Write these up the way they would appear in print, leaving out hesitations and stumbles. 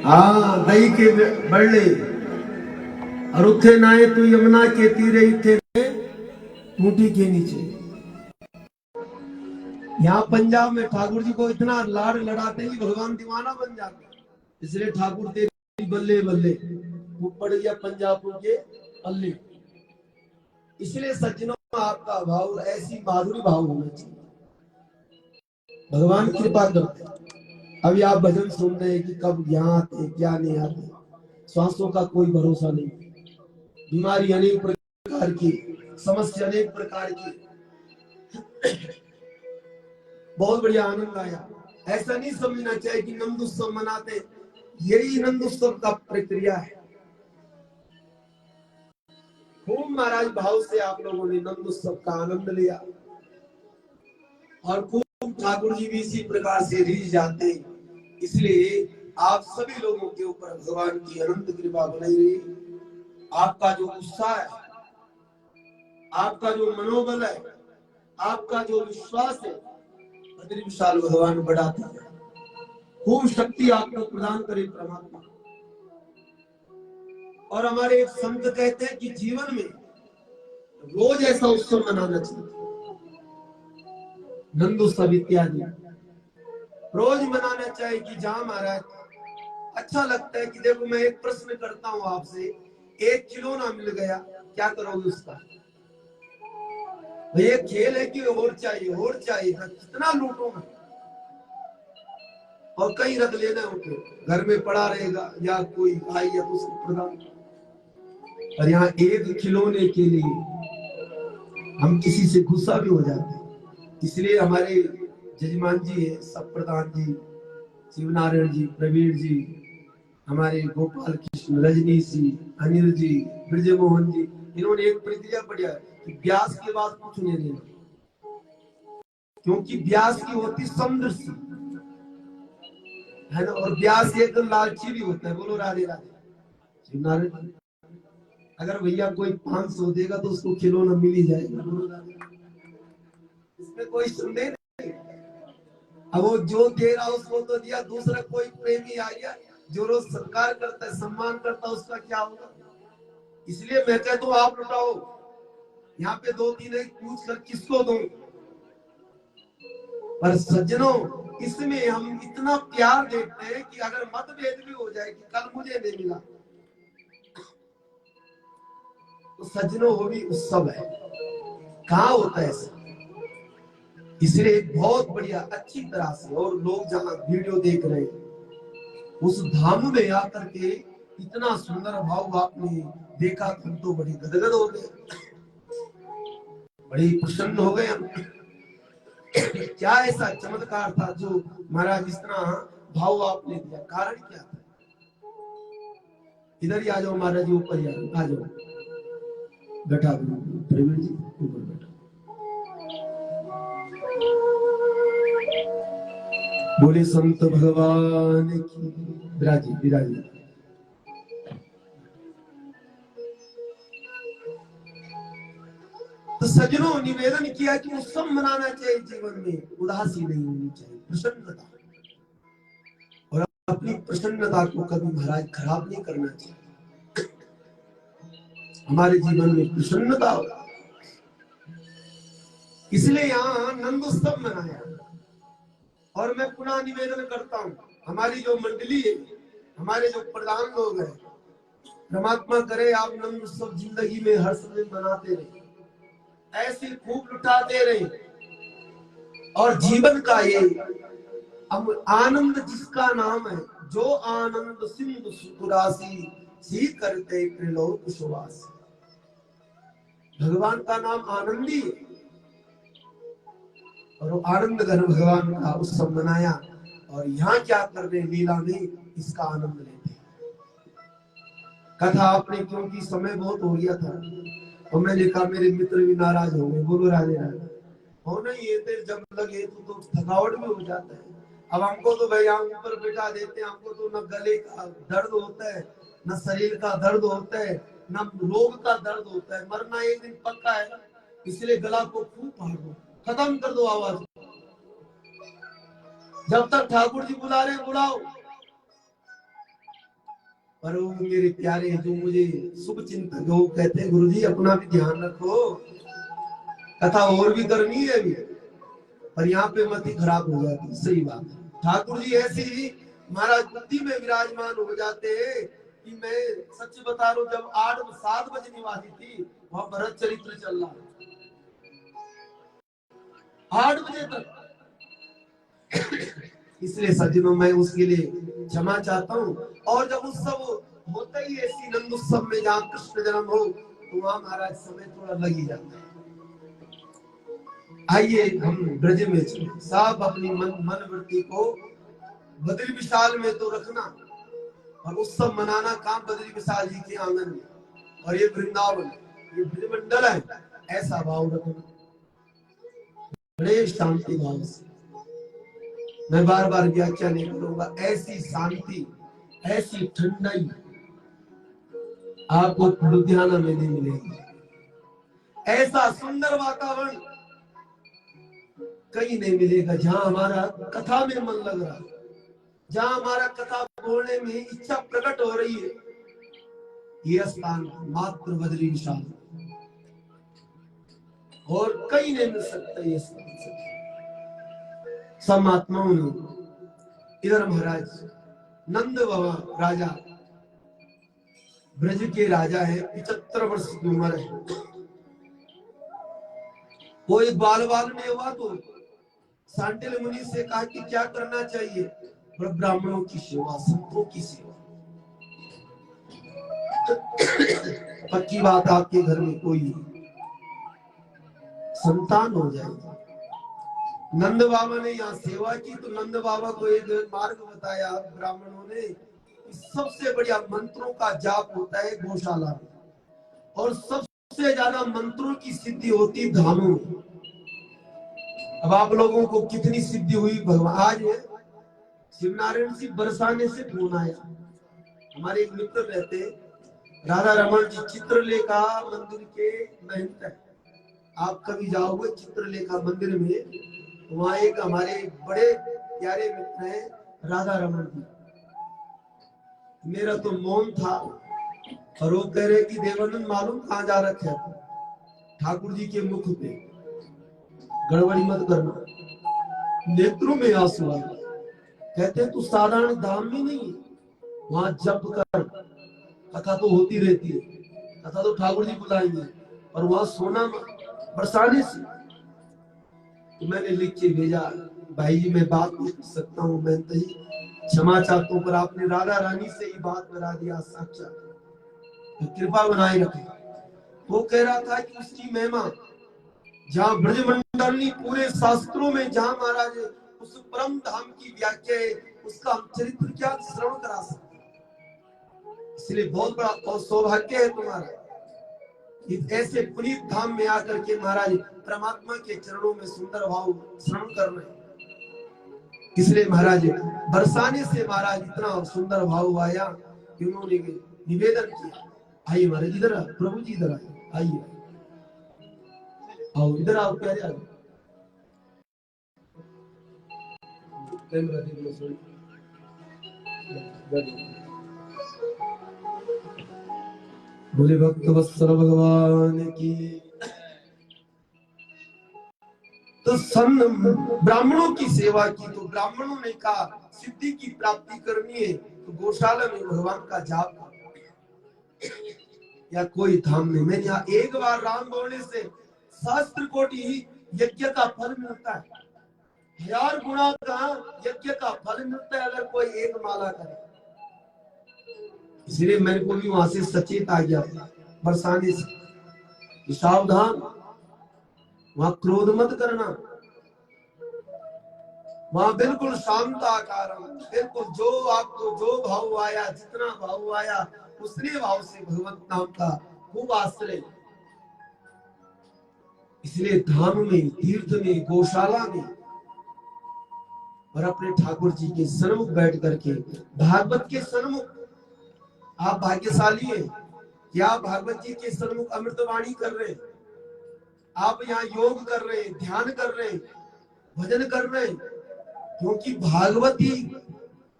हाँ दही के बड़ले और उठे नाए तू यमुना के तीरे इथे टूटी के नीचे। यहाँ पंजाब में ठाकुर जी को इतना लाड लड़ाते हैं कि भगवान दीवाना बन जाते हैं। इसलिए ठाकुर तेरी बल्ले बल्ले वो पड़ गया पंजाब के अल्ले। इसलिए सज्जनों आपका भाव ऐसी माधुरी भाव होना चाहिए, भगवान कृपा करते हैं। अभी आप भजन सुन रहे हैं कि कब यहाँ आते क्या नहीं आते, श्वासों का कोई भरोसा नहीं, बीमारी अनेक प्रकार की, समस्या अनेक प्रकार की। बहुत बढ़िया आनंद आया। ऐसा नहीं समझना चाहिए कि नंद उत्सव मनाते, यही नंद उत्सव का प्रक्रिया है। खूब महाराज भाव से आप लोगों ने नंद उत्सव का आनंद लिया और खूब ठाकुर जी भी इसी प्रकार से रीझ जाते। इसलिए आप सभी लोगों के ऊपर भगवान की अनंत कृपा बनी रही। आपका जो उत्साह है, आपका जो मनोबल है, आपका जो विश्वास है, अति विशाल भगवान बढ़ाता है। खूब शक्ति आपको प्रदान करे परमात्मा। और हमारे एक संत कहते हैं कि जीवन में रोज ऐसा उत्सव मनाना चाहिए, नंदोत्सव इत्यादि रोज मनाना चाहिए। कि जहां महाराज अच्छा लगता है कि देखो मैं एक प्रश्न करता हूं आपसे, एक खिलौना मिल गया क्या करोगे उसका? भैया खेल है कि और चाहिए कितना लूटूंगा और कहीं रख लेना उनको, घर में पड़ा रहेगा या कोई भाई या कुछ प्रदान। और यहाँ एक खिलौने के लिए हम किसी से गुस्सा भी हो जाते हैं। इसलिए हमारे जजमान जी है, सब प्रधान जी, शिवनारायण जी, प्रवीण जी, हमारे गोपाल कृष्ण, रजनीश जी, अनिल जी, ब्रजमोहन जी, इन्होंने एक प्रतिज्ञा पढ़ा कि ब्यास के बाद कुछ नहीं लेना, क्योंकि ब्यास की होती समुद्र सी है ना, और ब्यास एक लालची भी होता है। बोलो राधे राधे। शिवनारायण अगर भैया कोई 500 देगा तो उसको खिलौना मिल ही जाएगा, बोलो राधे, इसमें कोई संदेह नहीं। अब वो जो दे रहा उसको तो दिया, दूसरा कोई प्रेमी आ गया जो रोज सत्कार करता है, सम्मान करता है, उसका क्या होगा? इसलिए मैं कहता हूँ आप लुटाओ, यहाँ पे 2-3 पूछ कर किसको दो। पर सज्जनों इसमें हम इतना प्यार देखते हैं कि अगर मतभेद भी हो जाए कि कल मुझे नहीं मिला, तो सज्जनों वो भी उत्सव है। कहाँ होता है ऐसा? इसलिए बहुत बढ़िया अच्छी तरह से, और लोग जहाँ वीडियो देख रहे हैं उस धाम में आकर के इतना सुंदर भाव आपने देखा, हम तो बड़ी गदगद हो गए, बड़ी प्रसन्न हो गए हम। क्या ऐसा चमत्कार था जो महाराज इस तरह भाव आपने दिया? कारण क्या था? इधर ही आ जाओ महाराज जी, ऊपर ही आ जाओ, बैठा प्रवीण जी ऊपर बैठा। बोले संत भगवान की। विराजी विराजी। तो सज्जनों निवेदन किया कि उत्सव मनाना चाहिए, जीवन में उदासी नहीं होनी चाहिए, प्रसन्नता, और अपनी प्रसन्नता को कभी महाराज खराब नहीं करना चाहिए। हमारे जीवन में प्रसन्नता हो, इसलिए यहाँ नंदोत्सव मनाया। और मैं पुनः निवेदन करता हूँ, हमारी जो मंडली है, हमारे जो प्रधान लोग हैं, परमात्मा करे आप नंदोत्सव जिंदगी में हर समय मनाते रहे, ऐसे खूब लुटाते रहे। और जीवन का ये आनंद जिसका नाम है, जो आनंद सिंधु सुरासी सी करते त्रिलोक सुवास। भगवान का नाम आनंदी है, और आनंद घन भगवान का उत्सव मनाया। और यहाँ क्या कर रहे लीला में, इसका आनंद लेते। कथा आपने, क्योंकि समय बहुत हो गया था और मैंने कहा मेरे मित्र भी नाराज हो गए, बोलो राधे राधे। हो नहीं ये तो जब लगे तो थकावट भी हो जाता है। अब हमको तो भैया ऊपर बिठा देते हैं, हमको तो न गले का दर्द होता है, न शरीर का दर्द होता है, न रोग का दर्द होता है। मरना एक दिन पक्का है, इसलिए गला को खूब फाड़ दो, खत्म कर दो आवाज। जब तक ठाकुर जी बुला रहे बुलाओ, पर वो मेरे प्यारे जो मुझे शुभ चिंतक वो कहते हैं गुरुजी अपना भी ध्यान रखो, कथा और भी करनी है अभी, पर यहाँ पे मत ही खराब हो जाती। सही बात है। ठाकुर जी ऐसी ही महाराज बुद्धि में विराजमान हो जाते हैं कि मैं सच बता रहा हूँ, जब 8-7 बजे निवासी थी वहां भरत चरित्र चल रहा 8 बजे तक। इसलिए सज्जनों मैं उसके लिए क्षमा चाहता हूँ। और जब उत्सव होता ही ऐसी नंद उत्सव में जहाँ कृष्ण जन्म हो तो वहां महाराज समय थोड़ा लग ही जाता है। आइए हम ब्रज में सब अपनी मन वृत्ति को बद्री विशाल में तो रखना, और उत्सव मनाना काम बद्री विशाल जी के आंगन में, और ये वृंदावन ये ब्रजमंडल है, ऐसा भाव रखना बड़े शांति भाव से। मैं बार बार व्याख्या नहीं करूंगा, ऐसी शांति ऐसी ठंडाई आपको लुधियाना में नहीं मिलेगी। ऐसा सुंदर वातावरण कहीं नहीं मिलेगा जहां हमारा कथा में मन लग रहा है, जहां हमारा कथा बोलने में इच्छा प्रकट हो रही है। यह स्थान मात्र बद्री विशाल और कहीं नहीं मिल सकता। ये सब महात्माओं ने इधर महाराज नंद बाबा राजा ब्रज के राजा है, 75 वर्ष की उम्र है। वो एक बाल में हुआ तो सांडिल्य मुनि से कहा कि क्या करना चाहिए? ब्राह्मणों की सेवा, संतों की सेवा। पक्की बात आपके घर में कोई संतान हो जाएगी। नंद बाबा ने यहाँ सेवा की तो नंद बाबा को एक मार्ग बताया ब्राह्मणों ने। सबसे बढ़िया मंत्रों का जाप होता है गौशाला में, और सबसे ज्यादा मंत्रों की सिद्धि होती धामों में। अब आप लोगों को कितनी सिद्धि हुई भगवान। आज शिवनारायण सिंह बरसाने से फोन आया, हमारे एक मित्र रहते राधा रमन जी चित्रलेखा मंदिर के महंत है। आप कभी जाओगे चित्रलेखा मंदिर में, वहां एक हमारे बड़े प्यारे मित्र हैं राधा रमन जी। मेरा तो मौन था, और वो कह रहे कि देवानंद मालूम कहाँ जा रखे हैं? ठाकुर जी के मुख पे, गड़बड़ी मत करना। नेत्रों में आंसू आ कहते तू साधारण धाम में नहीं, वहां जप कर, कथा तो होती रहती है, कथा तो ठाकुर जी बुलाएंगे, और वहां सोना बरसाने से। तो मैंने लिख के भेजा, भाई जी मैं बात नहीं कर सकता हूँ, मैं तो क्षमा चाहता हूँ, पर आपने राधा रानी से ही बात करा दिया साक्षात, तो कृपा बनाए रखे। वो कह रहा था कि उसकी महिमा जहाँ ब्रजमंडली पूरे शास्त्रों में जहाँ महाराज उस परम धाम की व्याख्या है, उसका हम चरित्र क्या श्रवण करा सकते। इसलिए बहुत बड़ा सौभाग्य है तुम्हारा ऐसे पुनीत धाम में आकर के महाराज परमात्मा के चरणों में सुंदर भाव श्रवण कर रहे। इसलिए महाराज बरसाने से महाराज इतना सुंदर भाव आया कि उन्होंने निवेदन किया। आइए महाराज इधर, प्रभु जी इधर आइए, आओ इधर आओ प्यारे, आओ बोले भक्त वत्सल भगवान की। तो सन ब्राह्मणों की सेवा की, तो ब्राह्मणों ने कहा सिद्धि की प्राप्ति करनी है तो गौशाला में भगवान का जाप या कोई धाम नहीं। मैंने यहाँ एक बार राम बोलने से शास्त्र कोटि यज्ञ का फल मिलता है, 1000 गुणा का यज्ञ का फल मिलता है अगर कोई एक माला करे। इसलिए मेरे को भी वहां से सचेत आ गया बरसाने से, सावधान, वहां क्रोध मत करना, वहां बिल्कुल शांत आकार, बिल्कुल जो आपको जो भाव आया, जितना भाव आया उतने भाव से भगवत नाम का खूब आश्रय। इसलिए धाम में, तीर्थ में, गौशाला में, और अपने ठाकुर जी के सन्मुख बैठ करके भागवत के सन्मुख आप भाग्यशाली हैं कि आप भागवत जी के सन्मुख अमृतवाणी कर रहे हैं, आप यहाँ योग कर रहे हैं, ध्यान कर रहे हैं, भजन कर रहे हैं, क्योंकि भागवती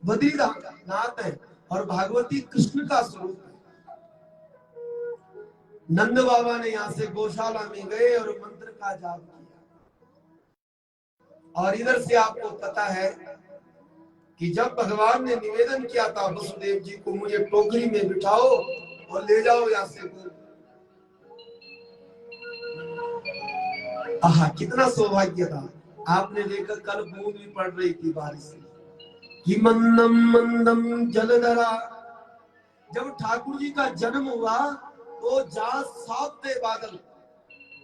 बद्रीनाथ है और भागवती कृष्ण का स्वरूप है। नंद बाबा ने यहाँ से गौशाला में गए और मंत्र का जाप किया। और इधर से आपको पता है कि जब भगवान ने निवेदन किया था वसुदेव जी को, मुझे टोकरी में बिठाओ और ले जाओ यहाँ से दूर। आहा, कितना सौभाग्य था। आपने देखा कल बूंद भी पड़ रही थी बारिश कि मंदम मंदम जलधरा। जब ठाकुर जी का जन्म हुआ तो जहां साफ थे बादल,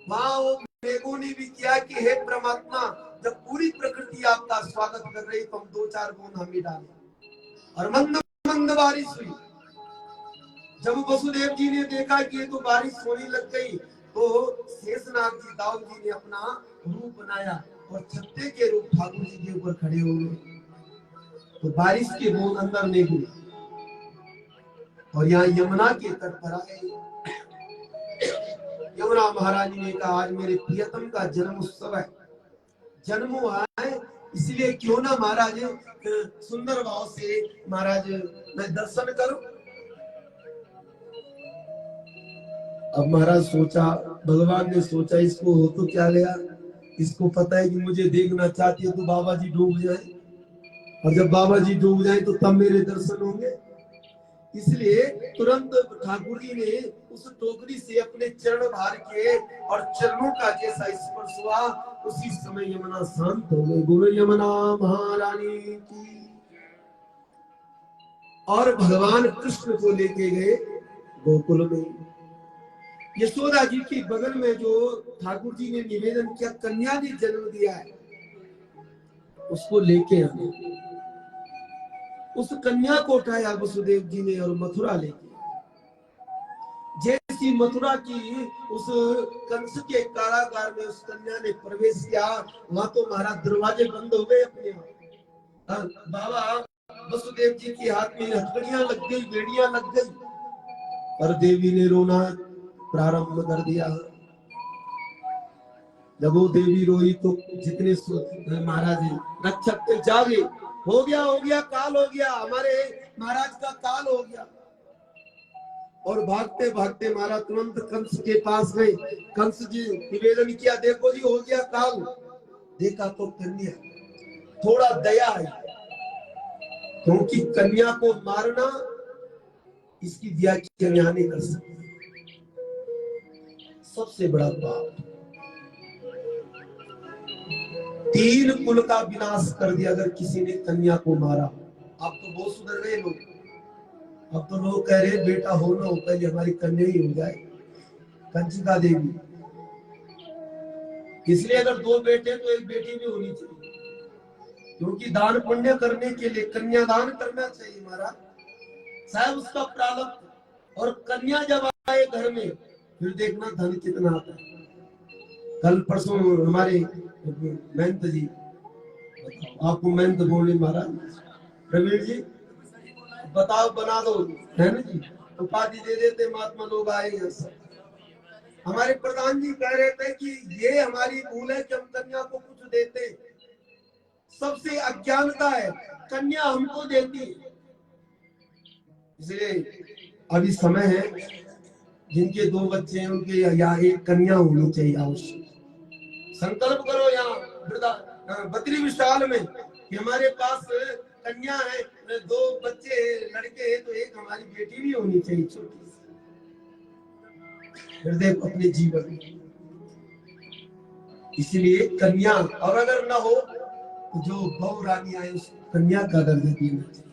वहां वो मेघों ने भी किया कि हे परमात्मा, जब पूरी प्रकृति आपका स्वागत कर रही तो हम 2-4 बूंद हमें डालें। और मंद मंद बारिश हुई। जब वसुदेव जी ने देखा कि ये तो बारिश होने लग गई, तो शेषनाग जी दाऊद जी ने अपना रूप बनाया और छत्ते के रूप ठाकुर जी के ऊपर खड़े हो गए। तो बारिश के बूंद अंदर नहीं हुए और यहाँ यमुना के तट पर आए। यमुना महारानी ने कहा आज मेरे प्रियतम का जन्म उत्सव है, जन्म हुआ है, इसलिए क्यों ना महाराज सुंदर भाव से महाराज मैं दर्शन करूं। अब महाराज सोचा, भगवान ने सोचा इसको हो तो क्या गया, इसको पता है कि मुझे देखना चाहती है तो बाबा जी डूब जाए, और जब बाबा जी डूब जाए तो तब मेरे दर्शन होंगे। इसलिए तुरंत ठाकुर जी ने उस टोकरी से अपने चरण भर के और चरणों का जैसा स्पर्श हुआ उसी समय यमुना शांत हो गई। बोलो यमुना महारानी की। और भगवान कृष्ण को लेके गए गोकुल में। यशोदा जी की बगल में जो ठाकुर जी ने निवेदन किया कन्या ने जन्म दिया है, उसको लेके आए। उस कन्या को उठाया वसुदेव जी ने और मथुरा लेके। जैसी मथुरा की उस कंस के कारागार में उस कन्या ने प्रवेश किया, वहां तो महाराज दरवाजे बंद हो गए अपने आप। बाबा वसुदेव जी के हाथ में हथकड़ियां लग गई, बेड़ियां लग गई, और देवी ने रोना प्रारंभ कर दिया। जब वो देवी रोई तो जितने महाराज रक्षक जागे, हो गया काल हो गया, हमारे महाराज का काल हो गया। और भागते भागते महाराज तुरंत कंस के पास गए। कंस जी निवेदन किया, देखो जी हो गया काल। देखा तो कन्या, थोड़ा दया आई, क्योंकि कन्या को मारना इसकी व्याख्या नहीं कर सकते, सबसे बड़ा पाप। 3 कुल का विनाश कर दिया अगर किसी ने कन्या को मारा। अब तो बहुत सुधर गए लोग, अब तो लोग कह रहे बेटा हो ना हो, पहले हमारी कन्या ही हो जाए, कंचिका देवी। इसलिए अगर 2 बेटे तो 1 बेटी भी होनी चाहिए, क्योंकि दान पुण्य करने के लिए कन्या दान करना चाहिए महाराज, शायद उसका प्रारब्ध। और कन्या जब आए घर में फिर देखना धन कितना आता है। कल परसों हमारे महंत जी, आपको महंत बोले महाराज प्रवीण जी बताओ बना दो, है ना जी, उपाधि दे देते, महात्मा लोग आए यहाँ से। हमारे प्रधान जी कह रहे थे कि ये हमारी भूल है कि हम कन्या को कुछ देते, सबसे अज्ञानता है, कन्या हमको देती है। इसलिए अभी समय है, जिनके 2 बच्चे हैं उनके या 1 कन्या होनी चाहिए अवश्य। संकल्प करो यहाँ बद्री विशाल में कि हमारे पास कन्या है, 2 बच्चे लड़के हैं, तो 1 हमारी बेटी भी होनी चाहिए छोटी सी। हृदय अपने जीवन में, इसलिए कन्या, और अगर ना हो तो जो बहु रानी आए उसको कन्या का दर्जा देना चाहिए।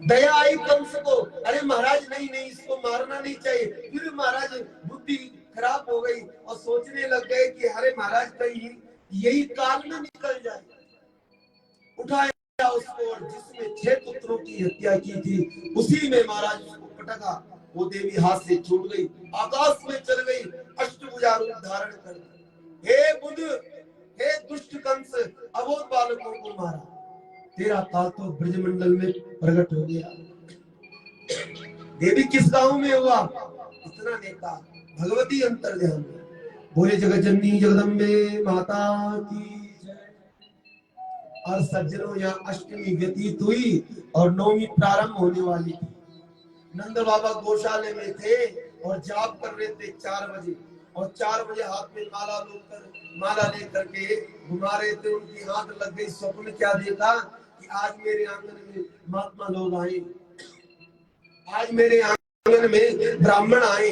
दया आई कंस को, अरे महाराज नहीं इसको मारना नहीं चाहिए। फिर महाराज बुद्धि खराब हो गई और सोचने लग गए कि अरे महाराज कहीं यही काल में निकल जाए। उठाया उसको और जिसमें 6 पुत्रों की हत्या की थी उसी में महाराज उसको पटका। वो देवी हाथ से छूट गई, आकाश में चल गई, अष्टभुजा रूप धारण कर ली। हे बुद्ध, हे दुष्ट कंस, अबोध बालकों को मारा, तेरा काल तो ब्रजमंडल में प्रकट हो गया। देवी किस गांव में हुआ, इतना ने कहा, भगवती अंतर्ध्यान में। बोले जगत जननी जगदम्बे माता की जय। और सज्जनों यहाँ अष्टमी व्यतीत हुई और नौवीं प्रारंभ होने वाली थी। नंद बाबा गौशाले में थे और जाप कर रहे थे 4 बजे, और 4 बजे हाथ में माला लेकर के घुमा रहे थे। उनकी आंख लग गई। स्वप्न क्या देखा कि आज मेरे आंगन में महात्मा लोग आए, आज मेरे आंगन में ब्राह्मण आए,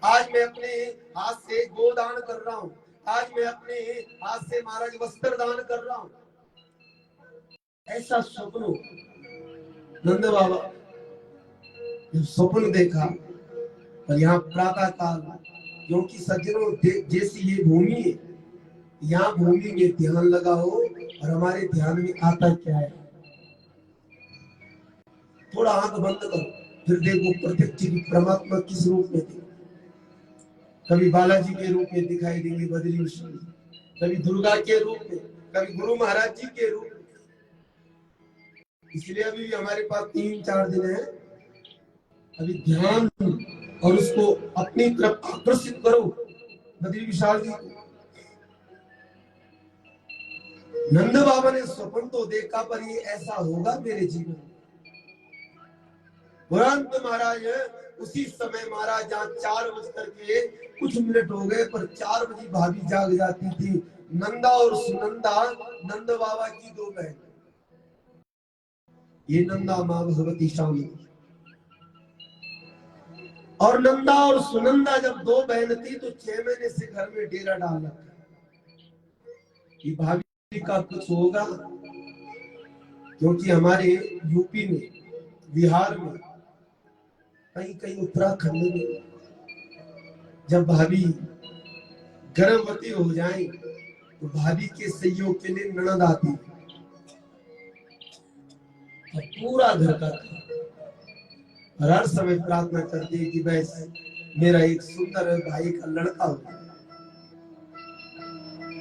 आज मैं अपने हाथ से गोदान कर रहा हूँ, आज मैं अपने हाथ से महाराज वस्त्र दान कर रहा हूँ। ऐसा स्वप्न नंद बाबा स्वप्न देखा। और यहाँ प्रातः काल, क्योंकि सज्जनों जैसी ये भूमि है, यहाँ भूमि में ध्यान लगाओ। और हमारे ध्यान में आता क्या है, थोड़ा आंख बंद करो, फिर देखो प्रत्यक्ष परमात्मा किस रूप में थे। कभी बालाजी के रूप में दिखाई देंगे बद्री विष्णु, कभी दुर्गा के रूप में, कभी गुरु महाराज जी के रूप में। इसलिए अभी भी हमारे पास 3-4 दिन है, अभी ध्यान और उसको अपनी तरफ आकर्षित करो बद्री विशाल जी को। नंद बाबा ने स्वप्न तो देखा, पर ये ऐसा होगा मेरे जीवन में। तुरंत महाराज उसी समय महाराज जहाँ 4 बज करके कुछ मिनट हो गए, पर 4 बजे भाभी जाग जाती थी। नंदा और सुनंदा, नंद बाबा की 2 बहन, ये नंदा माँ भगवती शामी। और नंदा और सुनंदा जब 2 बहन थी तो 6 महीने से घर में डेरा डाल रखा कि भाभी का कुछ होगा। क्योंकि हमारे यूपी में, बिहार में, कहीं कहीं उत्तराखंड में जब भाभी गर्भवती हो जाए तो भाभी के सहयोग के लिए ननद आती, तो पूरा घर का और हर समय प्रार्थना करती है कि बस मेरा एक सुंदर भाई का लड़का हो।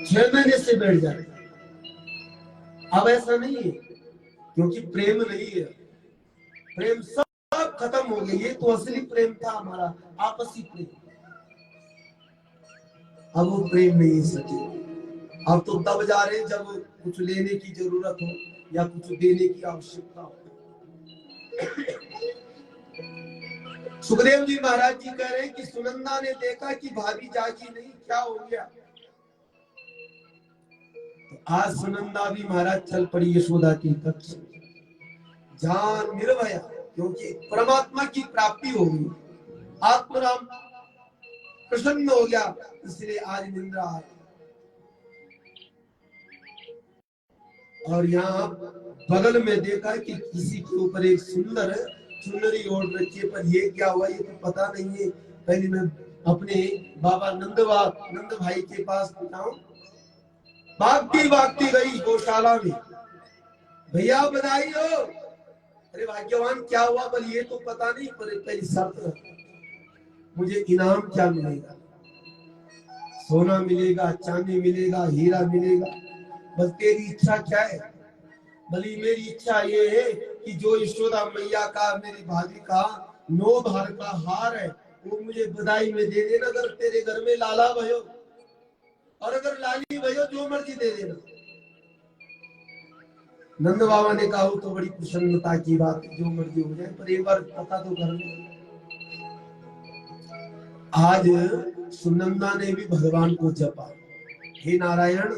6 महीने से बैठ जाए। अब ऐसा नहीं है, क्योंकि प्रेम नहीं है, प्रेम सब खत्म हो गया। ये तो असली प्रेम था हमारा, आपसी प्रेम। अब वो प्रेम नहीं सके। अब तो तब जा रहे जब कुछ लेने की जरूरत हो या कुछ देने की आवश्यकता हो। सुखदेव जी महाराज जी कह रहे हैं कि सुनंदा ने देखा कि भाभी जागी नहीं, क्या हो गया। तो आज सुनंदा भी महाराज चल पड़ी यशोदा के कक्ष में, जहां निर्भया, क्योंकि परमात्मा की प्राप्ति हो गई, आत्मराम प्रसन्न हो गया, इसलिए आज निंद्रा आ गई। और यहाँ बगल में देखा कि किसी के ऊपर एक सुंदर चुनरी ओढ़ रखी है, पर ये क्या हुआ ये तो पता नहीं है। पहले मैं अपने बाबा नंद भाई के पास बताऊं। भागती गई गौशाला में, भैया बधाई हो। अरे भाग्यवान क्या हुआ, पर ये तो पता नहीं, पर तेरी शर्त, मुझे इनाम क्या मिलेगा, सोना मिलेगा, चांदी मिलेगा, हीरा मिलेगा, बस तेरी इच्छा क्या है। भली मेरी इच्छा ये है कि जो यशोदा मैया का, मेरी भाभी का 9 भार का हार है, वो मुझे बधाई में दे देना। अगर तेरे घर में लाला भयो और अगर लाली भयो, जो मर्जी दे देना। नंद बाबा ने कहा तो बड़ी प्रसन्नता की बात है, जो मर्जी हो जाए, पर एक बार पता तो कर ले। आज सुनंदा ने भी भगवान को जपा, हे नारायण,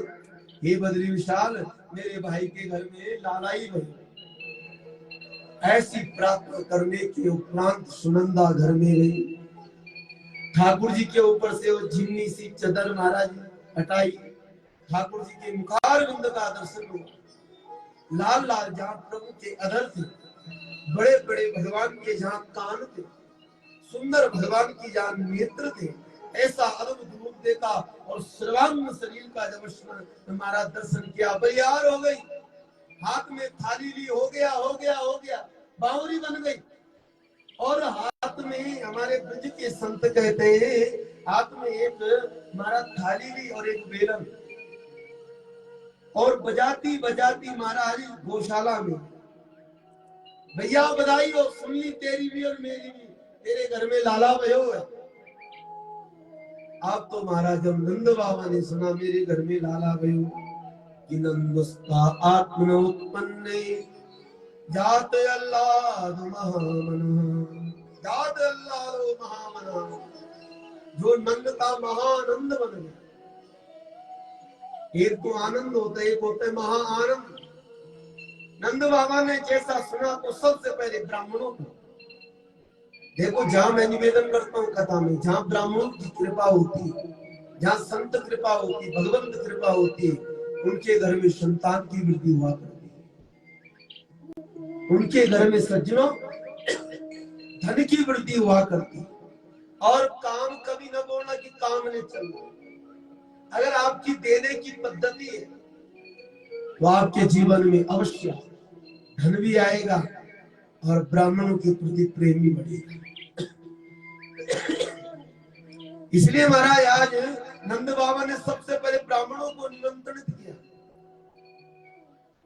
हे बद्री विशाल, मेरे भाई के घर में लालाई भयो। ऐसी प्रार्थना करने के उपरांत सुनंदा घर में गई। ठाकुर जी के ऊपर से वो झिमनी सी चदर महाराज हटाई, ठाकुर जी के मुखारविंद का दर्शन हुआ। लाल लाल जहां प्रभु के अधर थे, बड़े बड़े भगवान के जहां कान थे, सुंदर भगवान की जहां नेत्र थे, ऐसा अद्भुत रूप देखा। और सर्वांग शरीर का जब हमारा दर्शन किया, बलिहार हो गई। हाथ में थाली ली, हो गया, बावरी बन गई। और हाथ में, हमारे ब्रज के संत कहते हैं, हाथ में एक हमारा थाली ली और एक बेलन, और बजाती बजाती महाराज गौशाला में, भैया बधाई हो, सुन ली तेरी भी और मेरी भी, तेरे घर में लाला भयो है। अब तो महाराज जब नंद बाबा ने सुना मेरे घर में लाला भयो, कि नंदुस्ता आत्मन उत्पन्ने जात अल्लाह महामन, जात अल्लाह महामन। जो नंद का महानंद बन गया। एक तो आनंद होता है, एक होता है महा आनंद। नंद बाबा ने जैसा सुना तो सबसे पहले ब्राह्मणों को देखो, जहां मैं निवेदन करता हूँ कथा में, जहां ब्राह्मणों की कृपा होती है, जहां संत कृपा होती है, भगवंत कृपा होती है, उनके घर में संतान की वृद्धि हुआ करती है, उनके घर में सज्जनों धन की वृद्धि हुआ करती है। और काम कभी न बोलना कि काम नहीं चल रहा। अगर आपकी देने की पद्धति है तो आपके जीवन में अवश्य धन भी आएगा और ब्राह्मणों के प्रति प्रेम भी बढ़ेगा। इसलिए महाराज आज नंद बाबा ने सबसे पहले ब्राह्मणों को निमंत्रित किया,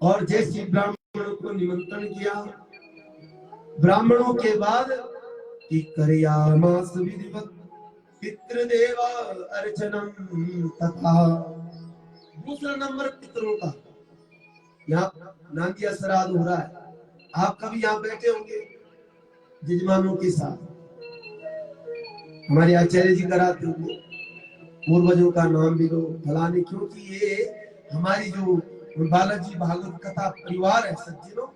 और जैसे ब्राह्मणों को निमंत्रण किया, ब्राह्मणों के बाद कि करयामास विधिवत पितृदेव अर्चनम तथा। दूसरा नंबर पितरों का, यहाँ नांदिया श्राद्ध हो रहा है। आप कभी यहाँ बैठे होंगे जजमानों के साथ, हमारे आचार्य जी कराते होंगे, पूर्वजों का नाम भी लो फलाने, क्योंकि ये हमारी जो बालाजी भागवत कथा परिवार है सज्जनों,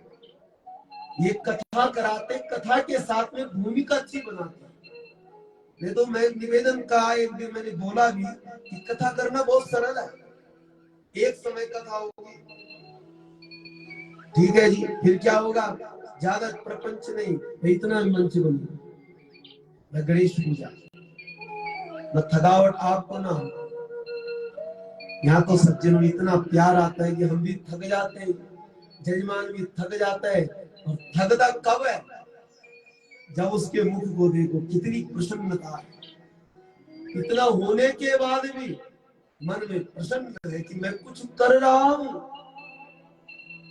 ये कथा कराते, कथा के साथ में भूमिका अच्छी बनाते। नहीं तो मैं निवेदन का एक दिन मैंने बोला भी कि कथा करना बहुत सरल है, एक समय कथा होगी, ठीक है जी, फिर क्या होगा, ज्यादा प्रपंच नहीं, इतना मंच बनी न गणेश पूजा न थकावट आपको ना। यहाँ तो सज्जनों इतना प्यार आता है कि हम भी थक जाते हैं, जजमान भी थक जाता है, और थकता कब है, जब उसके मुख को देखो, कितनी प्रसन्नता है। इतना होने के बाद भी मन में प्रसन्न है कि मैं कुछ कर रहा हूं,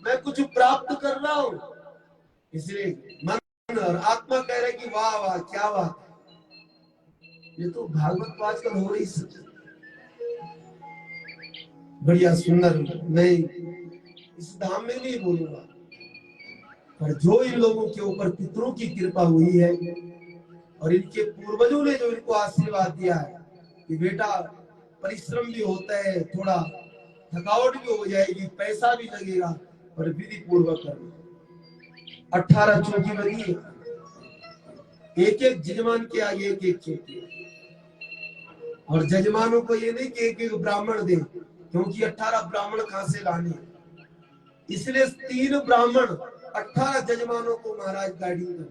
मैं कुछ प्राप्त कर रहा हूं। इसलिए मन और आत्मा कह रहे कि वाह वाह क्या बात है। ये तो भागवत तो आजकल हो रही सच बढ़िया सुंदर। मैं इस धाम में नहीं बोलूंगा, पर जो इन लोगों के ऊपर पितरों की कृपा हुई है और इनके पूर्वजों ने जो इनको आशीर्वाद दिया है कि बेटा परिश्रम भी होता है, थोड़ा थकावट भी हो जाएगी, पैसा भी लगेगा, पर विधि पूर्वक करना। 18 चौकी लगी है, एक एक जजमान के आगे एक एक चौकी, और जजमानों को ये नहीं कि एक एक ब्राह्मण दे, क्योंकि 18 ब्राह्मण कहां से लाने, इसलिए 3 ब्राह्मण 18 जजमानों को महाराज गाइडिंग कर,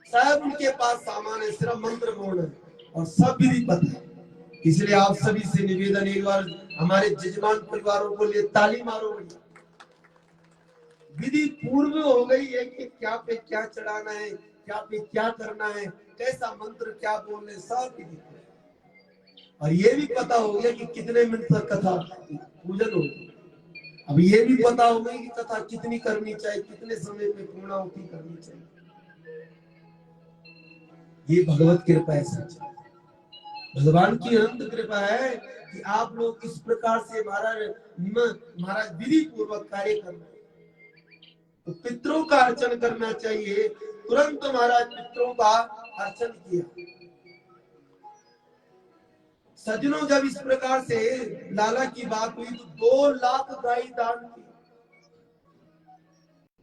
शायद उनके पास सामान है, सिर्फ मंत्र बोलना है और सब विधि पता है। इसलिए आप सभी से निवेदन, एक बार हमारे जजमान परिवारों को लिए ताली मारो। विधि पूर्व हो गई है कि क्या पे क्या चढ़ाना है, क्या पे क्या करना है, कैसा मंत्र क्या बोलने, सब विधि। और ये भी पता हो गया कि कितने मिनट तक कथा पूजन होगी। अब ये भी पता हो गई कि कथा कितनी करनी चाहिए, कितने समय में पूर्णाहुति करनी चाहिए। ये भगवत कृपा है, सच भगवान की अनंत कृपा है कि आप लोग इस प्रकार से महाराज विधि पूर्वक कार्य कर रहे हैं। तो पितरों का अर्चन करना चाहिए। तुरंत महाराज पितरों का अर्चन किया। सज्जनों, जब इस प्रकार से लाला की बात हुई तो 2 लाख गाय दान की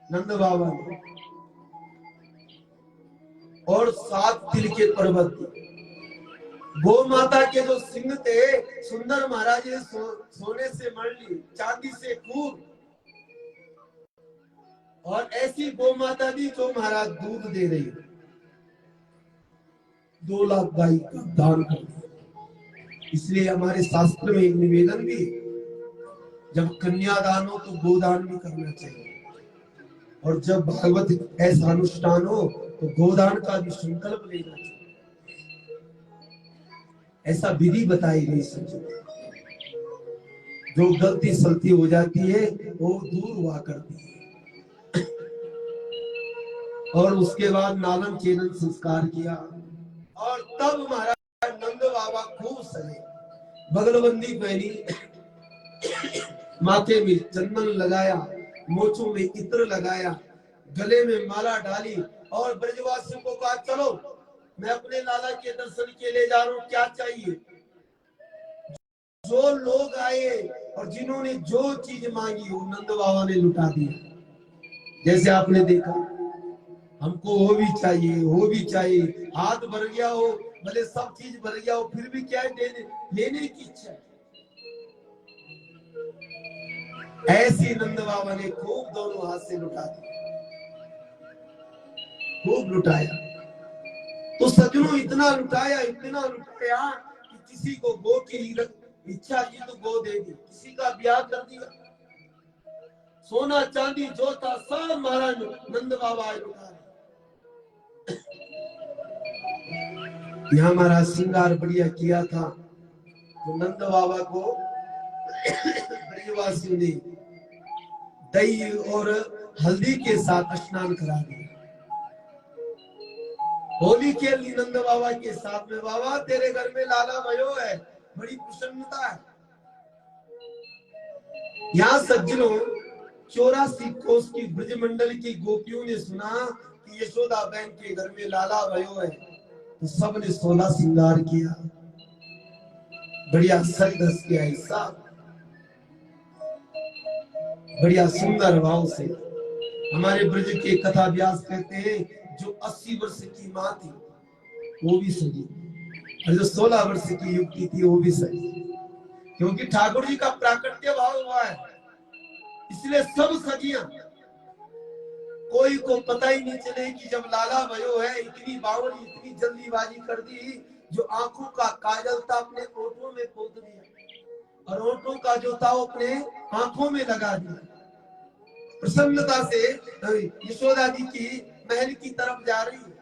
नंद बाबा ने, और 7 तिल के पर्वत दिए। गो माता के जो सिंह थे सुंदर, महाराज ने सोने से मढ़ ली, चांदी से खूब, और ऐसी गो माता दी जो महाराज दूध दे रही, 2 लाख गाय का दान कर दिया। इसलिए हमारे शास्त्र में एक निवेदन भी, जब कन्यादान हो तो गोदान भी करना चाहिए, और जब भागवत ऐसा अनुष्ठान हो तो गोदान का भी संकल्प लेना चाहिए। ऐसा विधि बताई गई समझो। जो गलती सलती हो जाती है वो दूर हुआ करती है। और उसके बाद नालन चेलन संस्कार किया, और तब महाराज नंद बाबा खूब सजे, बगलबंदी पहनी, माथे में चंदन लगाया, मोछों में इत्र लगाया, गले में माला डाली और ब्रजवासियों को कहा चलो मैं अपने लाला के दर्शन के लिए जा रहा हूँ, क्या चाहिए। जो लोग आए और जिन्होंने जो चीज मांगी वो नंद बाबा ने लुटा दिया। जैसे आपने देखा, हमको वो भी चाहिए, वो भी चाहिए, हाथ भर गया हो, भले सब चीज भर गया हो, फिर भी क्या है, लेने की इच्छा है। ऐसी नंद बाबा ने खूब दोनों हाथ से लुटा दिया, खूब लुटाया। तो सजनों इतना लुटाया, इतना लुटाया कि किसी को गो की इच्छा की तो गो दे दी, किसी का ब्याह कर दिया। सोना चांदी जो था सब महाराज नंद बाबा लुटा रहे। यहाँ महाराज श्रृंगार बढ़िया किया था, तो नंद बाबा को ब्रजवासियों ने दही और हल्दी के साथ स्नान करा दिया। होली खेली नंद बाबा के साथ में। बाबा तेरे घर में लाला भयो है, बड़ी प्रसन्नता है। यहाँ सज्जनों 84 कोस की ब्रजमंडल की गोपियों ने सुना कि यशोदा बहन के घर में लाला भयो है, तो सबने 16 श्रृंगार किया, बढ़िया सज धज किया, ऐसा बढ़िया सुंदर भाव से। हमारे ब्रज के कथा व्यास कहते हैं जो 80 वर्ष की माँ थी वो भी सजी, और जो 16 वर्ष की युवती थी वो भी सजी, क्योंकि ठाकुर जी का प्राकट्य भाव हुआ है, इसलिए सब सजियां। कोई को पता ही नहीं चले कि जब लाला भयो है, इतनी बावली, इतनी जल्दीबाजी कर दी, जो आंखों का काजल था अपने ओठों में पोत दिया, और ओठों का जो था वो अपने आंखों में लगा दिया। प्रसन्नता से यशोदा जी की महल की तरफ जा रही है।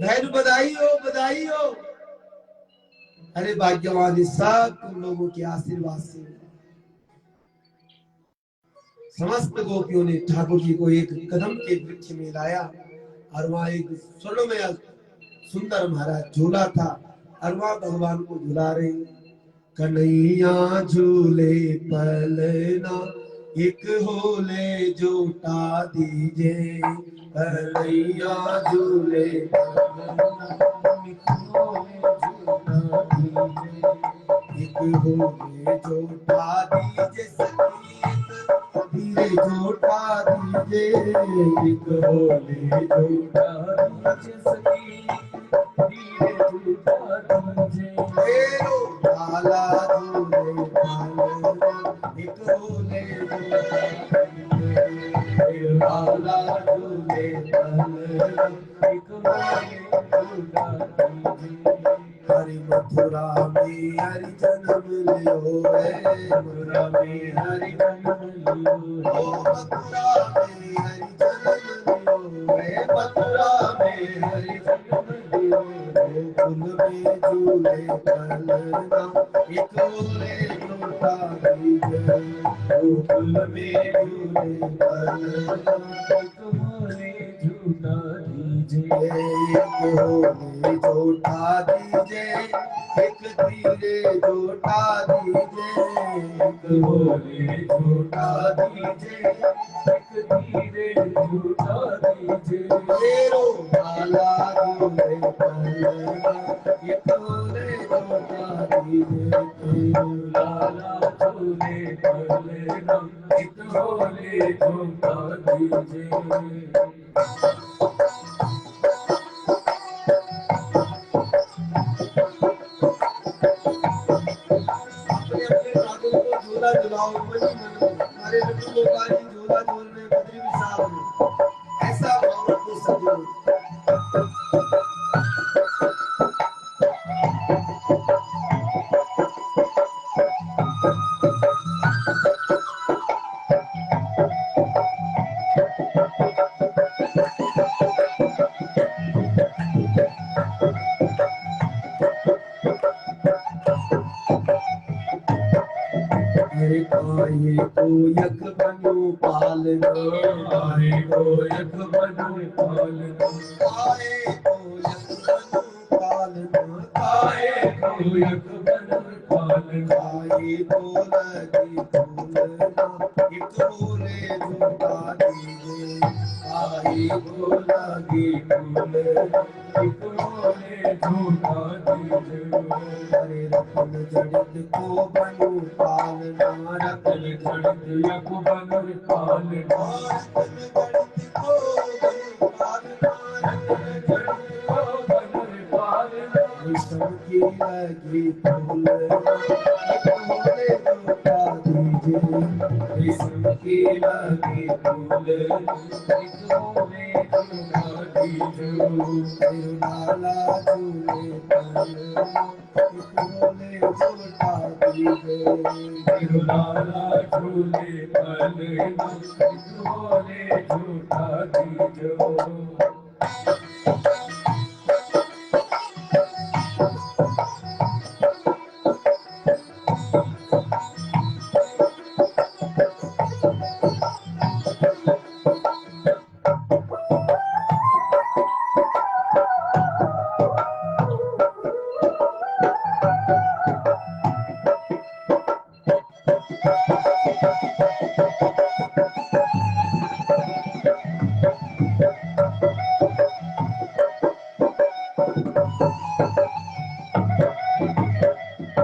बहन बधाई हो, बधाई हो। अरे भाग्यवान, सब तुम लोगों के आशीर्वाद से। समस्त गोपियों ने ठाकुर जी को एक कदम के वृक्ष में लाया, और वहां एक स्वर्णमय सुंदर महाराज झूला था, और वहां भगवान को झुला रहे। कन्हैया झूले पलना एक होले जोटा दीजे, कन्हैया झूले एक होले जोटा दीजे, धीरे जोटा दीजे, एक होले जोटा दीजे, धीरे जोटा दीजे। लाला झूले पलना एक होले जोटा दीजे, लाला झूले पलना एक होले जोटा दीजे। हरि मथुरा में हरि जन्म लियो है, मथुरा में हरि जन्म लियो, मथुरा में हरि जन्म लियो है, मथुरा में हरि जन्म लियो। गोकुल में झूले पलना एक होले जोटा दीजे, गोकुल में झूले पलना एक होले जोटा दीजे, एक होले जोटा दीजे, एक धीरे जोटा दीजे, एक होले जोटा दीजे, एक धीरे जोटा दीजे। तेरो लाला झूले पलना एक होले जोटा दीजे, तेरो लाला झूले पलना एक होले जोटा दीजे। झूला झुलाओ हमारे लड्डू गोपाल जी, झूला झूल रहे बद्री विशाल में, ऐसा भाव रखो सजनों। अरे काहे को यक बनो पालना, काहे को यक बनो पालना, काहे को यक बनो पालना, काहे को यक बनो पालना आई बोलगी भूलना एक बोले झूठा दीजे आई बोलगी भूलना एक बोले झूठा दीजे अरे रतन जड़ित को बनू पालना रतन जड़ित यक बन पालना रतन जड़ित को बनू पालना रतन जड़ित को बन पालना रेशम की लगी फूलना फूले झूठा दीजे रेशम की लगी फूलना बोले झूठा दीजे लाला झूले पालना फूले झूठा दीजे लाला झूले पालना बोले झूठा दीजे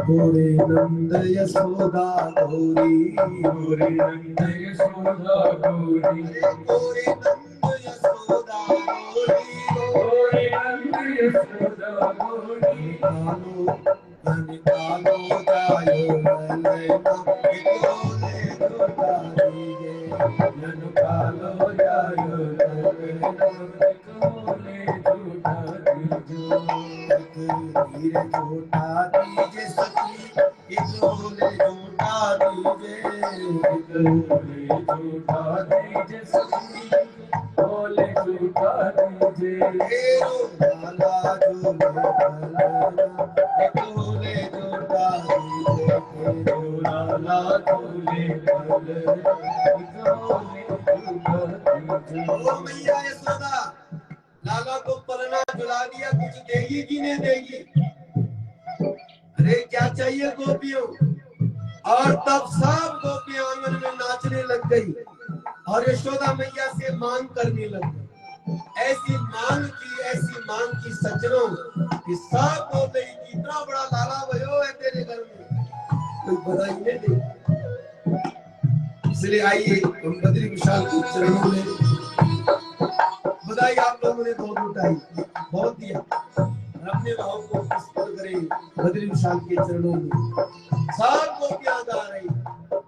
गोरे नंद यशोदा गौरी गोरे नंद यशोदा गौरी गोरे नंद यशोदा गौरी गोरे नंद यशोदा गौरी कालो कालो जायो ललना गोरे झूठा दीजे नन कालो जायो ललना बोले झूठा दीजे धीरे झूठा दीजे सखी गोरे झूठा दीजे बोले झूठा दीजे सखी बोले झूठा दीजे तेरो लाला झूले पालना गोरे झूठा दीजे तेरो लाला झूले पालना बोले झूठा दीजे ओ मैया यशोदा लाला को पलना झुला दिया कुछ देगी कि नहीं देगी अरे क्या चाहिए गोपियों और तब सब गोपियां आंगन में नाचने लग गई और यशोदा मैया से मांग करने लग गई ऐसी मांग की सज्जनों कि सब बोल रही कि इतना बड़ा लाला भयो है तेरे घर में कोई बधाई नहीं दे इसलिए आइए हम बद्री विशाल के चरणों में बधाई आप लोगों ने बहुत उठाई बहुत दिया अपने भाव को पुष्पित करें बद्री विशाल के चरणों में सब गोपियां गा रही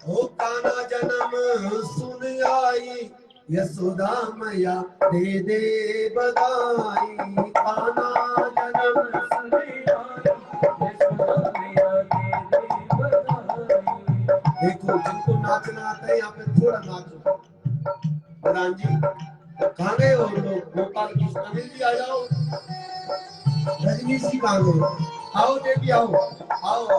हो काना जन्म सुन आई यशोदा मैया दे बधाई काना जन्म सुन आई यशोदा मैया दे बधाई देखो जिनको नाचना आता है यहाँ पे थोड़ा नाचो प्रधान जी कहाँ गए हो लोग गोपाल कृष्ण अनिल जी आ जाओ रजनी जी कहाँ गए आओ देवी आओ आओ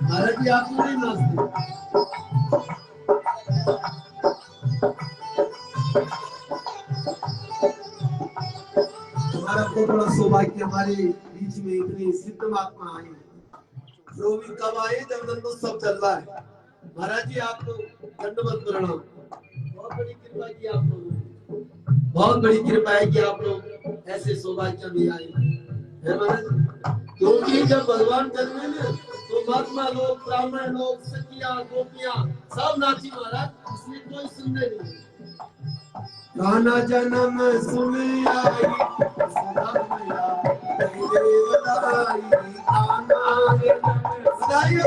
महाराज जी आप नहीं नाचते हमारा तो बड़ा सौभाग्य हमारे बीच में इतने सिद्ध महात्मा आए जो भी कब आए जब नंदोत्सव चल रहा है महाराज जी आपको दंडवत प्रणाम बहुत बड़ी कृपा की आप लोगों ने बहुत बड़ी कृपा है कि आप लोग ऐसे सौभाग्य में आए है महाराज क्योंकि जब भगवान जन्मे ना तो महात्मा लोग ब्राह्मण लोग सखिया गोपियां सब नाची महाराज इसमें कोई सुनने नहीं काना जन्म सुन आई सदा मैया तेरे बधाई काना जन्म बधाई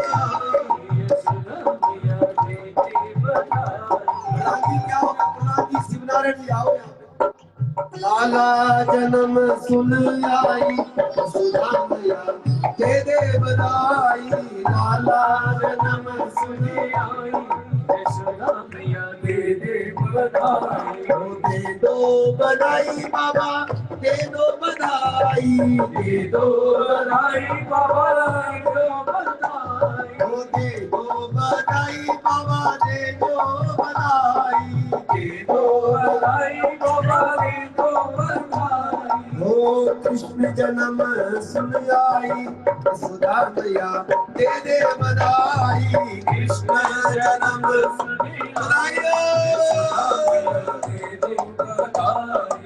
यशोदा मैया दे बधाई क्या होगा प्रणाम शिवनारायण जी आओ यहाँ पे लाला जन्म सुन आई सुधा मैया दे बधाई लाला जन्म सुन आई यशोदा मैया दे बधाई दे दो बधाई बाबा दे दो बधाई दे दो बधाई बाबा दे दो बधाई दे दो बधाई बाबा दे दो बधाई दे दो बधाई बाबा दे दो बधाई ओ कृष्ण जन्म सुन आई यशोदा मैया दे दे बधाई। कृष्ण जन्म सुन आई यशोदा मैया दे दे बधाई।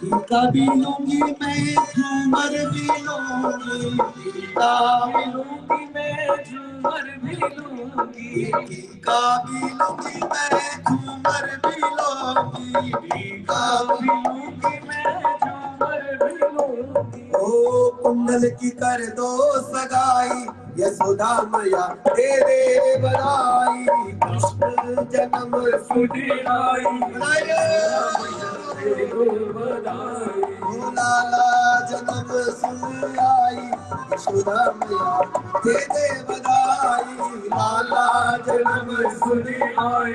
टीका भी लूंगी मैं झूमर भी लूंगी। टीका भी लूंगी मैं झूमर भी लूंगी। टीका भी लूंगी मैं झूमर भी लूंगी। टीका भी लूंगी मैं झूमर भी लूंगी। ओ कुंडल की कर दो सगाई यशोदा मैया दे दे बधाई। कृष्ण जन्म सुन आई बधाई। बधाई। ओ लाला जन्म सुन आई यशोदा मैया दे दे बधाई। लाला जन्म सुन आई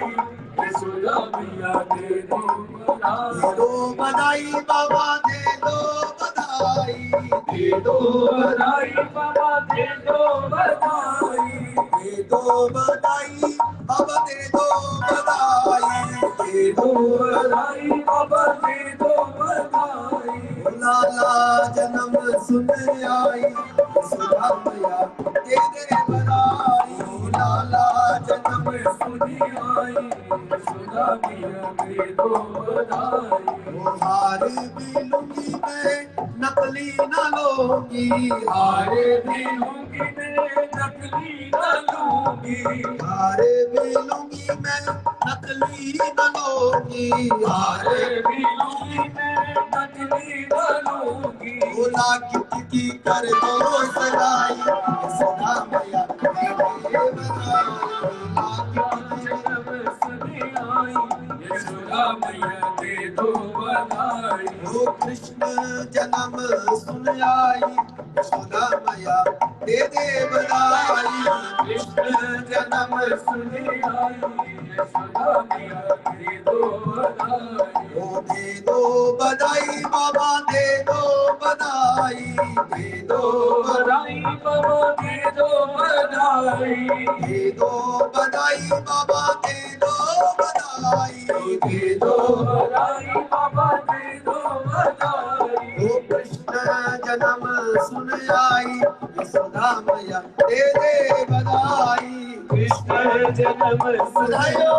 यशोदा मैया दे दो बधाई। दो बधाई बाबा दे दो बधाई। दे दो बधाई बाबा दे दो बधाई। दे दो बधाई बाबा दे दो बधाई। दे दो दो बधाई बाबा दे दो बधाई। लाला जन्म सुन आई यशोदा मैया दे दे बधाई। लाला जन्म सुन आई यशोदा मैया दे दो बधाई। हार भी लूंगी मैं नकली न लूंगी। हार भी लूंगी मैं नकली न लूंगी। हार भी लूंगी मैं नकली न लूंगी। हार भी लूंगी मैं नकली न लूंगी। भोला की कर दो सगाई यशोदा मैया दे दे बधाई। जन्म सुन आई यशोदा मैया दे दो बधाई। ओ कृष्ण जन्म सुन आई यशोदा मैया दे दे बधाई। कृष्ण जन्म सुन आई यशोदा मैया दे दो बधाई। ओ दे दो बधाई बाबा दे दो बधाई। दे दो बधाई बाबा दे दो बधाई। दे दो बधाई बाबा दे दो बधाई। दे दो बधाई बाबा दे दो बधाई। ओ कृष्ण जन्म सुन आई यशोदा मैया दे दे बधाई। कृष्ण जन्म सुन आई बधाइयो।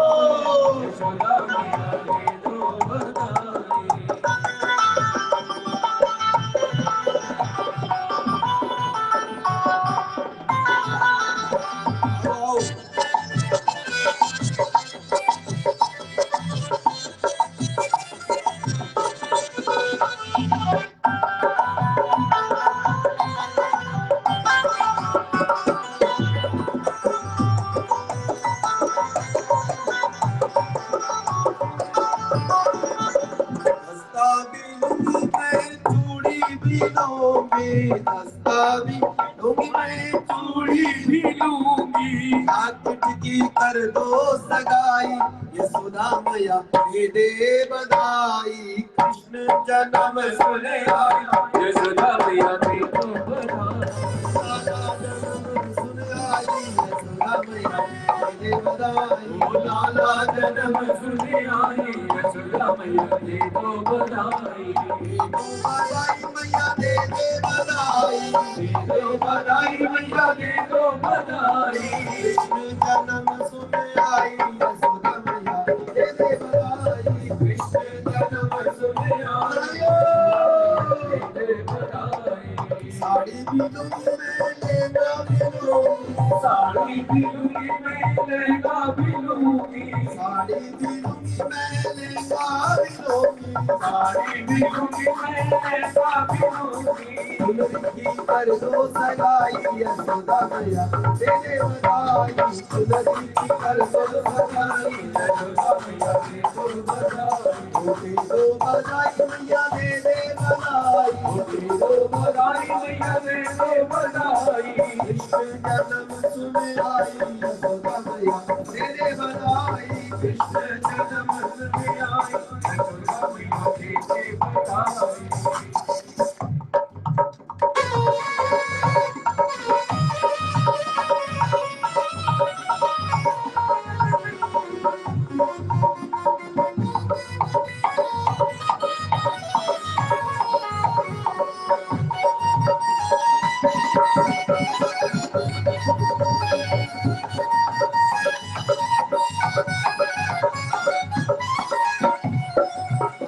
यशोदा मैया दे दो बधाई। दस्ता भी लूंगी मैं चूड़ी भी लूंगी। दस्ता भी लूंगी मैं चूड़ी भी लूंगी। नाक की कर दो सगाई यशोदा मैया दे दे बधाई। कृष्ण जन्म सुन आई यशोदा मैया दे दो बधाई। सुन आई यशोदा मैया दे दे बधाई। लाला जन्म सुन आई यशोदा मैया दे दो बधाई। बधाई मैया दे दे बधाई। दे दो बधाई मैया दे दो बधाई। कृष्ण जन्म सुन आई यशोदा मैया दे दे बधाई। कृष्ण जन्म सुन आई दे दे बधाई। साड़ी भी लूंगी मैं लहंगा भी लूंगी। साड़ी भी लूंगी मैं लहंगा भी लूंगी। साड़ी भी लूंगी मैं लहंगा भी लूंगी, साड़ी भी लूंगी मैं लहंगा भी लूंगी, दुल्हन की कर दो सगाई यशोदा मैया दे दे बधाई, दुल्हन की कर दो सगाई यशोदा मैया दे दो बधाई, दे दो बधाई मैया दे दे बधाई, दे दो बधाई मैया दे दो बधाई, कृष्ण जन्म सुन आई यशोदा मैया दे दे बधाई, कृष्ण जन्म में आई यशोदा मैया दे दे बधाई।